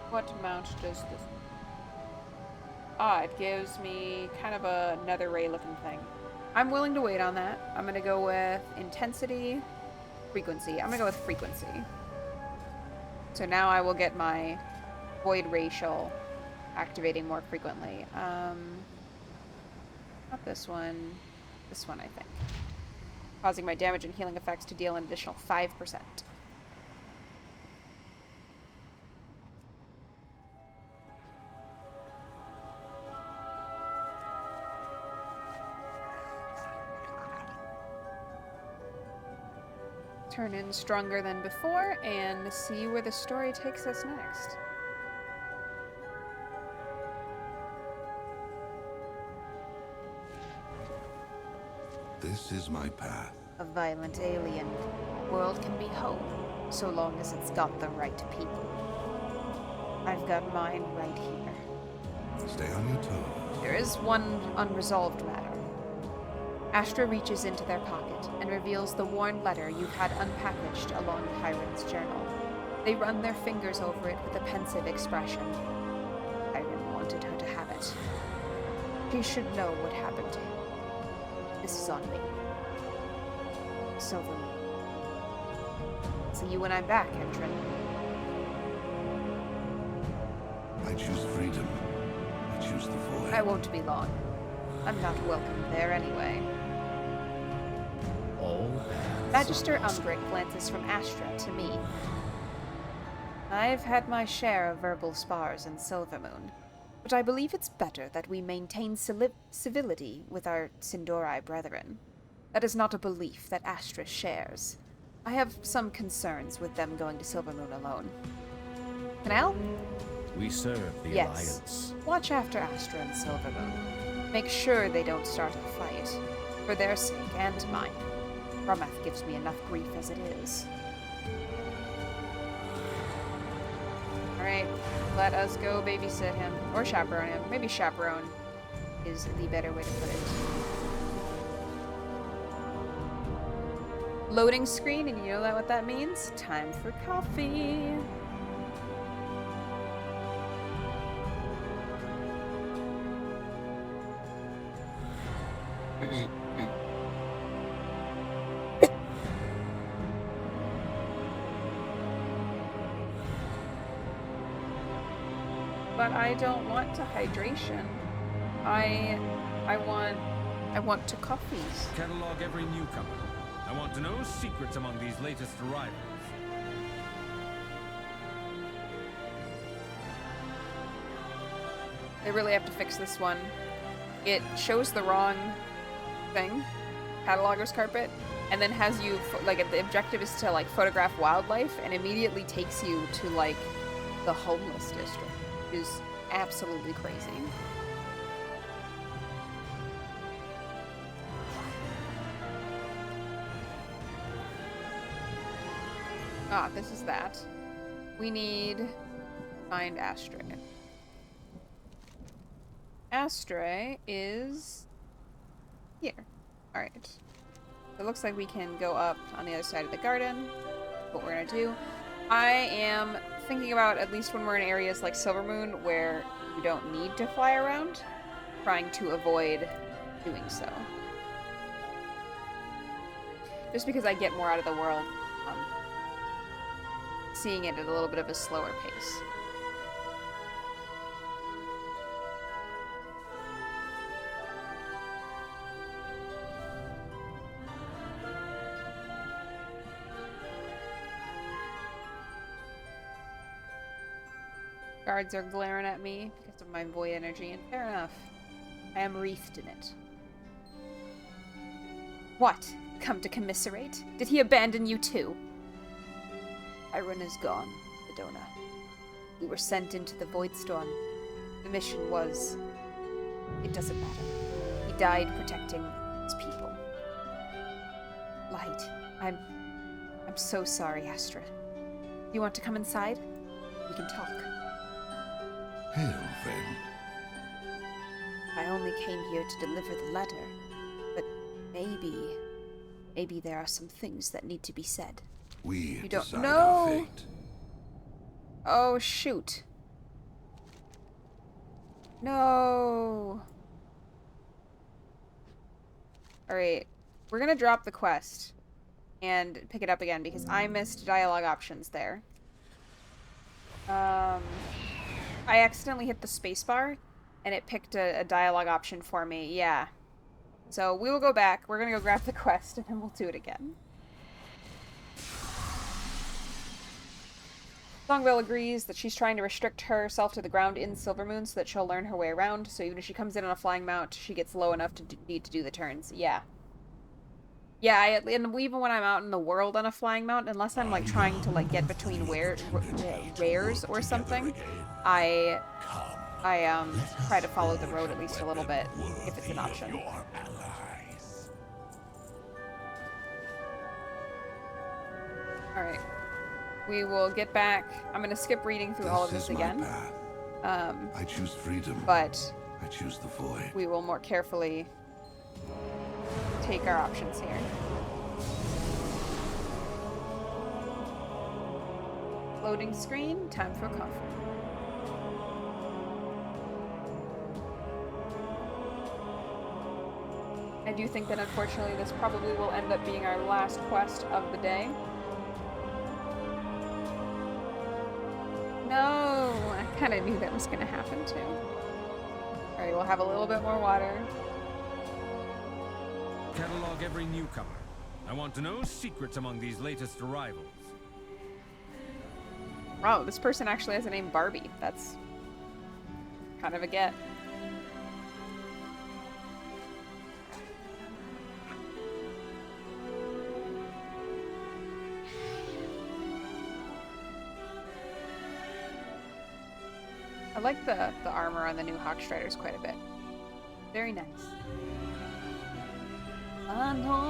Speaker 1: What mount does this... Ah, it gives me kind of a nether ray looking thing. I'm willing to wait on that. I'm gonna go with intensity, frequency. I'm gonna go with frequency. So now I will get my void racial activating more frequently. Not this one. This one, I think. Causing my damage and healing effects to deal an additional 5%. Turn in stronger than before and see where the story takes us next.
Speaker 2: This is my path.
Speaker 4: A violent alien. World can be home, so long as it's got the right people. I've got mine right here.
Speaker 2: Stay on your toes.
Speaker 4: There is one unresolved matter. Astra reaches into their pocket and reveals the worn letter you've had unpackaged along Hiram's journal. They run their fingers over it with a pensive expression. Hiram wanted her to have it. She should know what happened to him. This is on me. Silver. See you when I'm back, Entrin.
Speaker 2: I choose freedom. I choose the void.
Speaker 4: I won't be long. I'm not welcome there anyway.
Speaker 5: All bad.
Speaker 4: Magister Umbric glances from Astra to me. I've had my share of verbal spars in Silvermoon, but I believe it's better that we maintain civility with our Sindori brethren. That is not a belief that Astra shares. I have some concerns with them going to Silvermoon alone. Canal?
Speaker 5: We serve the
Speaker 4: Yes.
Speaker 5: Alliance.
Speaker 4: Watch after Astra and Silvermoon. Make sure they don't start a fight, for their sake and mine. Ramath gives me enough grief as it is. Alright, let us go babysit him. Or chaperone him. Maybe chaperone is the better way to put it. Loading screen, and you know what that means? Time for coffee. But I don't want to hydration. I want to coffees.
Speaker 6: Catalog every newcomer. I want to know secrets among these latest arrivals.
Speaker 1: They really have to fix this one. It shows the wrong thing, cataloger's carpet, and then has you, like, the objective is to, like, photograph wildlife, and immediately takes you to, like, the homeless district, which is absolutely crazy. Ah, this is that. We need to find Astray. Astray is here. Alright. It looks like we can go up on the other side of the garden. What we're gonna do. I am thinking about, at least when we're in areas like Silvermoon where you don't need to fly around, trying to avoid doing so. Just because I get more out of the world, seeing it at a little bit of a slower pace. guards are glaring at me because of my void energy, and fair enough. I am wreathed in it. What? Come to commiserate? Did he abandon you too? Iron is gone, Sedona. We were sent into the Void Storm. The mission was... It doesn't matter. He died protecting his people. Light, I'm so sorry, Astra. You want to come inside? We can talk.
Speaker 2: Hail, friend.
Speaker 4: I only came here to deliver the letter, but maybe there are some things that need to be said.
Speaker 2: We
Speaker 1: You don't
Speaker 2: decide
Speaker 1: know.
Speaker 2: our fate.
Speaker 1: Oh, shoot. No. Alright. We're gonna drop the quest and pick it up again because I missed dialogue options there. I accidentally hit the spacebar and it picked a dialogue option for me. Yeah. So we will go back. We're gonna go grab the quest and then we'll do it again. Songbell agrees that she's trying to restrict herself to the ground in Silvermoon so that she'll learn her way around, so even if she comes in on a flying mount, she gets low enough to need to do the turns. Yeah. Yeah, and even when I'm out in the world on a flying mount, unless I'm, like, trying to, like, get between wares or something, I try to follow the road at least a little bit, if it's an option. Alright. We will get back. I'm gonna skip reading through all of this again.
Speaker 2: I choose freedom.
Speaker 1: But
Speaker 2: I choose the void.
Speaker 1: we will more carefully take our options here. Loading screen, time for coffee. I do think that unfortunately this probably will end up being our last quest of the day. No! I kind of knew that was going to happen too. Alright, we'll have a little bit more water.
Speaker 6: Catalog every newcomer. I want to know secrets among these latest arrivals.
Speaker 1: Wow, this person actually has a name Barbie. That's kind of a get. I like the armor on the new Hawkstriders quite a bit. Very nice. Amore.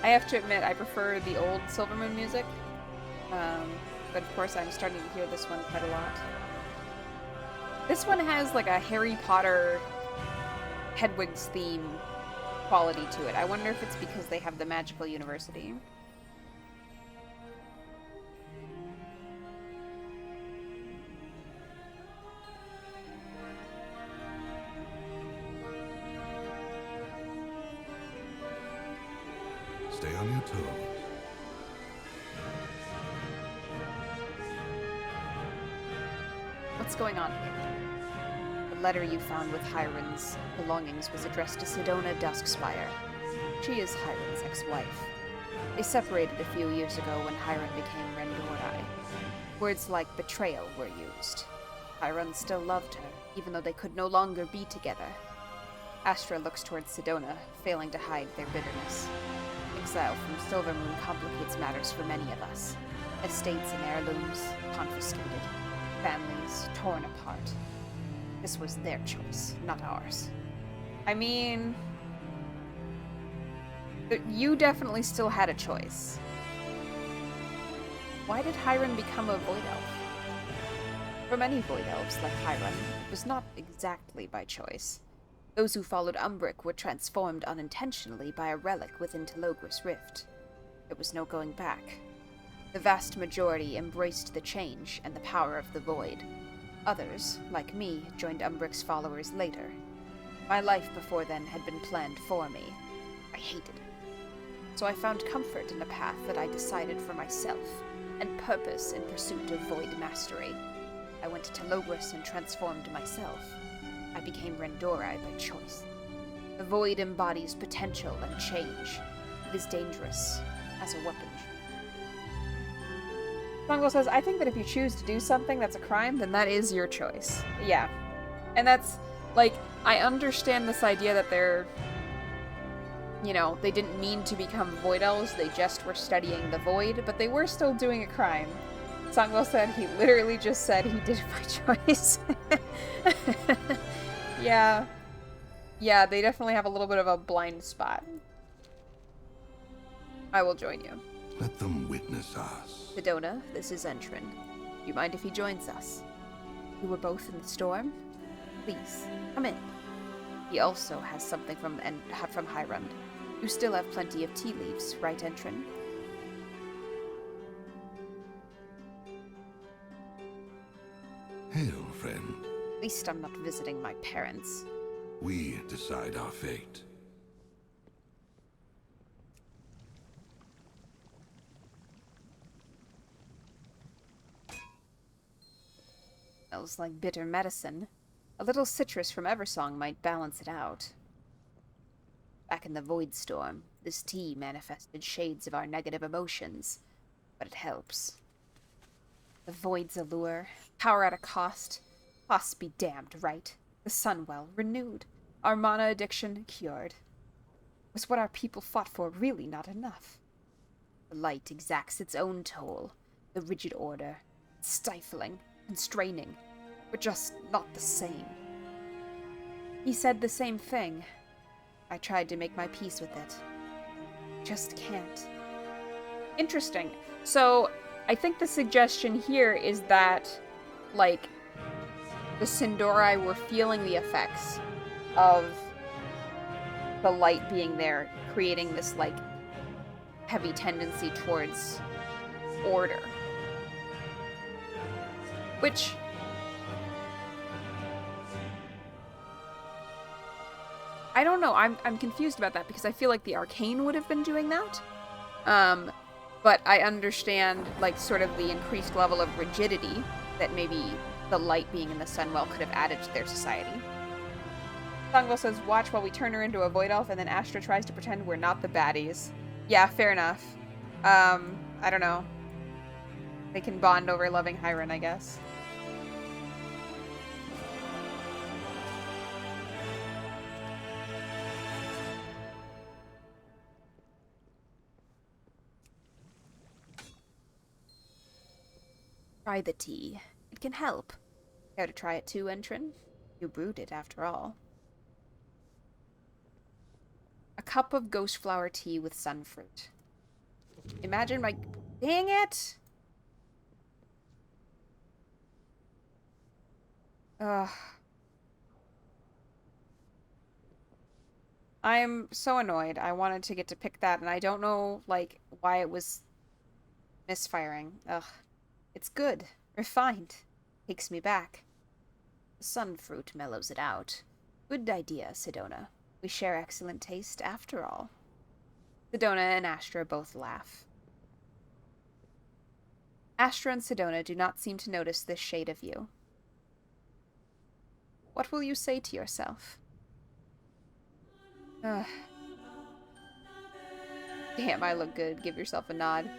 Speaker 1: I have to admit, I prefer the old Silvermoon music. But of course I'm starting to hear this one quite a lot. This one has like a Harry Potter Hedwig's theme quality to it. I wonder if it's because they have the magical university.
Speaker 2: Stay on your toes.
Speaker 4: What's going on here? The letter you found with Hiron's belongings was addressed to Sedona Duskspire. She is Hiron's ex-wife. They separated a few years ago when Hiron became Rendorai. Words like betrayal were used. Hiron still loved her, even though they could no longer be together. Astra looks towards Sedona, failing to hide their bitterness. Exile from Silvermoon complicates matters for many of us. Estates and heirlooms confiscated. Families torn apart. This was their choice, not ours.
Speaker 1: I mean, you definitely still had a choice. Why did Hiron become a Void Elf?
Speaker 4: For many Void Elves like Hiron, it was not exactly by choice. Those who followed Umbric were transformed unintentionally by a relic within Telogris Rift. There was no going back. The vast majority embraced the change and the power of the Void. Others, like me, joined Umbric's followers later. My life before then had been planned for me. I hated it. So I found comfort in a path that I decided for myself, and purpose in pursuit of Void mastery. I went to Telogris and transformed myself. I became Rendorai by choice. The void embodies potential and change. It is dangerous as a weapon.
Speaker 1: Songo says, I think that if you choose to do something that's a crime, then that is your choice. Yeah. And that's, like, I understand this idea that they're, you know, they didn't mean to become Void Elves, they just were studying the Void, but they were still doing a crime. Songo said he literally just said he did it by choice. Yeah. Yeah, they definitely have a little bit of a blind spot. I will join you.
Speaker 2: Let them witness us.
Speaker 4: Sedona, this is Entrin. Do you mind if he joins us? You were both in the storm? Please, come in. He also has something from Hyrund. You still have plenty of tea leaves, right, Entrin?
Speaker 2: Hail, friend.
Speaker 4: At least I'm not visiting my parents.
Speaker 2: We decide our fate.
Speaker 4: Smells like bitter medicine. A little citrus from Eversong might balance it out. Back in the Void Storm, this tea manifested shades of our negative emotions, but it helps. The Void's allure, power at a cost. Costs be damned, right? The Sunwell renewed. Our mana addiction cured. Was what our people fought for really not enough? The light exacts its own toll. The rigid order. Stifling, constraining, but just not the same. He said the same thing. I tried to make my peace with it. Just can't.
Speaker 1: Interesting. So, I think the suggestion here is that, like, the Sindori were feeling the effects of the light being there, creating this, like, heavy tendency towards order. Which... I don't know, I'm confused about that, because I feel like the Arcane would have been doing that. But I understand, like, sort of the increased level of rigidity that maybe the light being in the Sunwell could have added to their society. Songo says, watch while we turn her into a Void Elf, and then Astra tries to pretend we're not the baddies. Yeah, fair enough. I don't know. They can bond over loving Hyrun, I guess.
Speaker 4: Try the tea. It can help. Care to try it too, Entrin? You brewed it, after all. A cup of ghost flower tea with sunfruit. Imagine my... Dang it!
Speaker 1: Ugh. I'm so annoyed. I wanted to get to pick that, and I don't know, like, why it was misfiring. Ugh. It's good. Refined. Takes me back.
Speaker 4: The sunfruit mellows it out. Good idea, Sedona. We share excellent taste, after all.
Speaker 1: Sedona and Astra both laugh. Astra and Sedona do not seem to notice this shade of you. What will you say to yourself? Ugh. Damn, I look good. Give yourself a nod.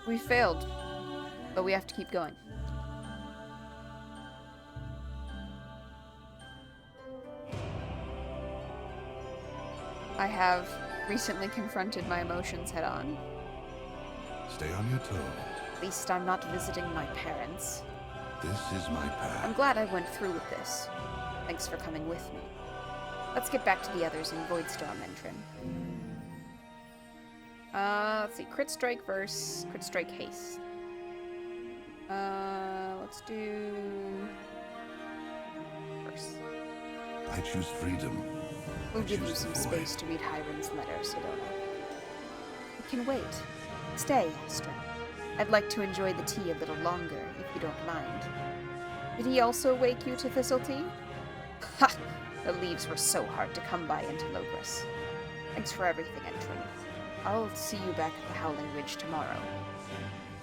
Speaker 1: We failed, but we have to keep going. I have recently confronted my emotions head on.
Speaker 2: Stay on your toes.
Speaker 4: At least I'm not visiting my parents.
Speaker 2: This is my path.
Speaker 4: I'm glad I went through with this. Thanks for coming with me. Let's get back to the others in Voidstorm, Entrin.
Speaker 1: Let's see. Crit Strike versus Crit Strike Haste. Let's do... first.
Speaker 2: I choose freedom.
Speaker 4: We'll give you some space to read Hyrun's letter, Sedona. It can wait. Stay, Astra. I'd like to enjoy the tea a little longer, if you don't mind.
Speaker 1: Did he also wake you to Thistle Tea?
Speaker 4: Ha! The leaves were so hard to come by in Telogris. Thanks for everything, Entrin. I'll see you back at the Howling Ridge tomorrow.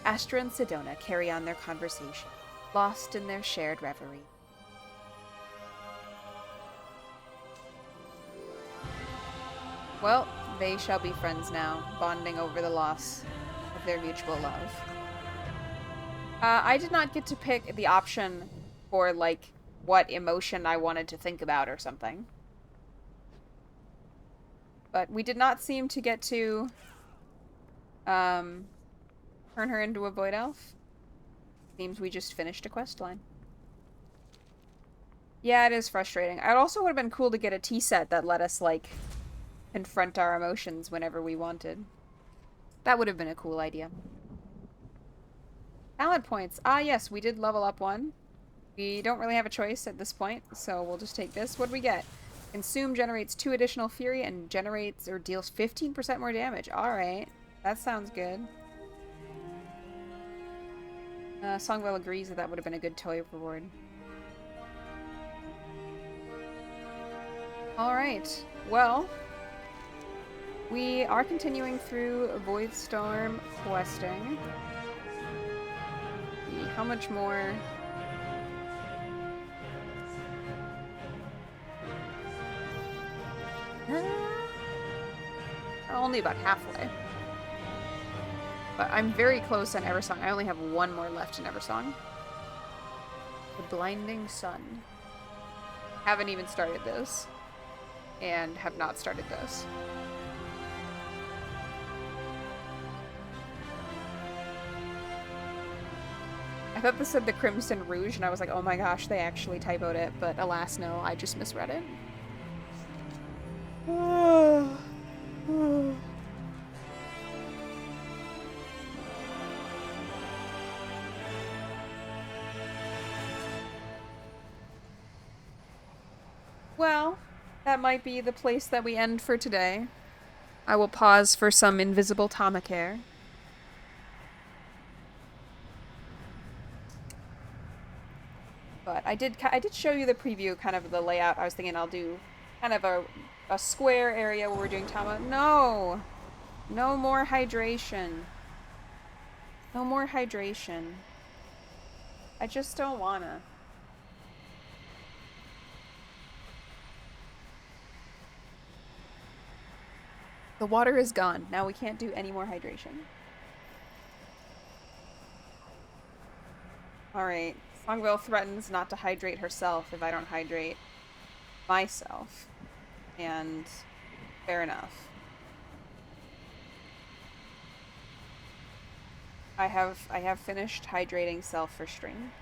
Speaker 1: Astra and Sedona carry on their conversation. lost in their shared reverie. Well, they shall be friends now, bonding over the loss of their mutual love. I did not get to pick the option for, like, what emotion I wanted to think about or something. But we did not seem to get to, turn her into a void elf. Seems we just finished a quest line. Yeah, it is frustrating. It also would have been cool to get a tea set that let us, like, confront our emotions whenever we wanted. That would have been a cool idea. Talent points. Ah, yes, we did level up one. We don't really have a choice at this point, so we'll just take this. What do we get? Consume generates 2 additional fury and generates or deals 15% more damage. Alright, that sounds good. Songwell agrees that would have been a good toy reward. Alright, well, we are continuing through Voidstorm questing. How much more? Only about halfway. But I'm very close on Eversong. I only have one more left in Eversong. The Blinding Sun. Haven't even started this. And have not started this. I thought this said the Crimson Rouge, and I was like, oh my gosh, they actually typoed it. But alas, no, I just misread it. Well, that might be the place that we end for today. I will pause for some invisible Tamacare. But I did show you the preview, kind of the layout. I was thinking I'll do kind of a square area where we're doing Tama. No! No more hydration. No more hydration. I just don't wanna. The water is gone. Now we can't do any more hydration. Alright. Songwell threatens not to hydrate herself if I don't hydrate myself. And fair enough. I have finished hydrating self for stream.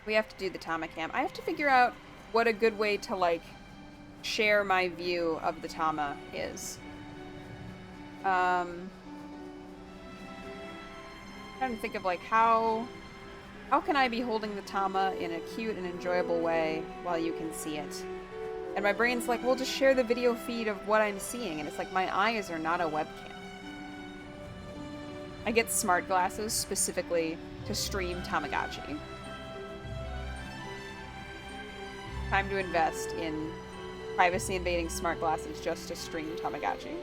Speaker 1: We have to do the Tamacam. I have to figure out what a good way to, like, share my view of the Tama is. Trying to think of, like, how can I be holding the Tama in a cute and enjoyable way while you can see it? And my brain's like, well, just share the video feed of what I'm seeing. And it's like, my eyes are not a webcam. I get smart glasses specifically to stream Tamagotchi. Time to invest in privacy invading smart glasses just to stream Tamagotchi.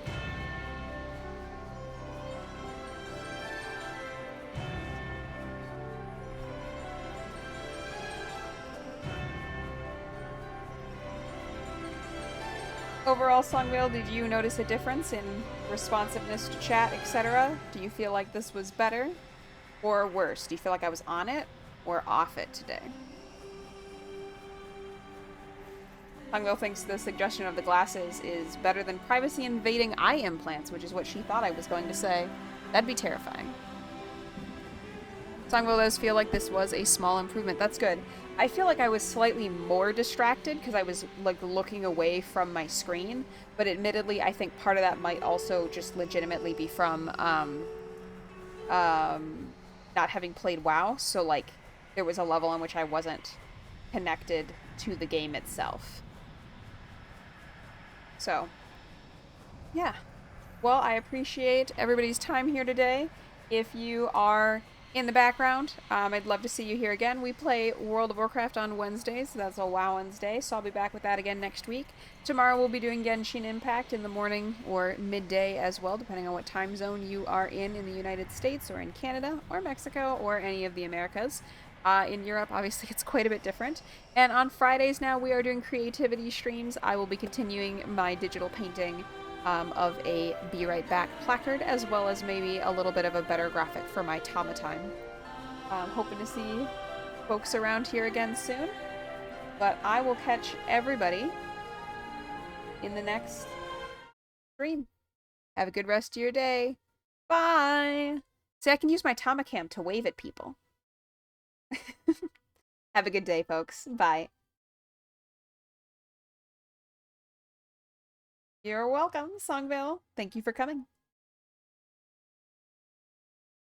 Speaker 1: Overall, Songvale, did you notice a difference in responsiveness to chat, etc.? Do you feel like this was better or worse? Do you feel like I was on it or off it today? Songvale thinks the suggestion of the glasses is better than privacy invading eye implants, which is what she thought I was going to say. That'd be terrifying. Songvale does feel like this was a small improvement. That's good. I feel like I was slightly more distracted because I was, like, looking away from my screen, but admittedly, I think part of that might also just legitimately be from, not having played WoW, so, like, there was a level in which I wasn't connected to the game itself. So, yeah. Well, I appreciate everybody's time here today. If you are in the background. I'd love to see you here again. We play World of Warcraft on Wednesdays, so that's a WoWensday, so I'll be back with that again next week. Tomorrow we'll be doing Genshin Impact in the morning or midday as well, depending on what time zone you are in the United States or in Canada or Mexico or any of the Americas. In Europe, obviously, it's quite a bit different. And on Fridays now, we are doing creativity streams. I will be continuing my digital painting of a Be Right Back placard, as well as maybe a little bit of a better graphic for my Tama time. Hoping to see folks around here again soon. But I will catch everybody in the next stream. Have a good rest of your day. Bye! See, I can use my Tamacam to wave at people. Have a good day, folks. Bye. You're welcome, Songville. Thank you for coming.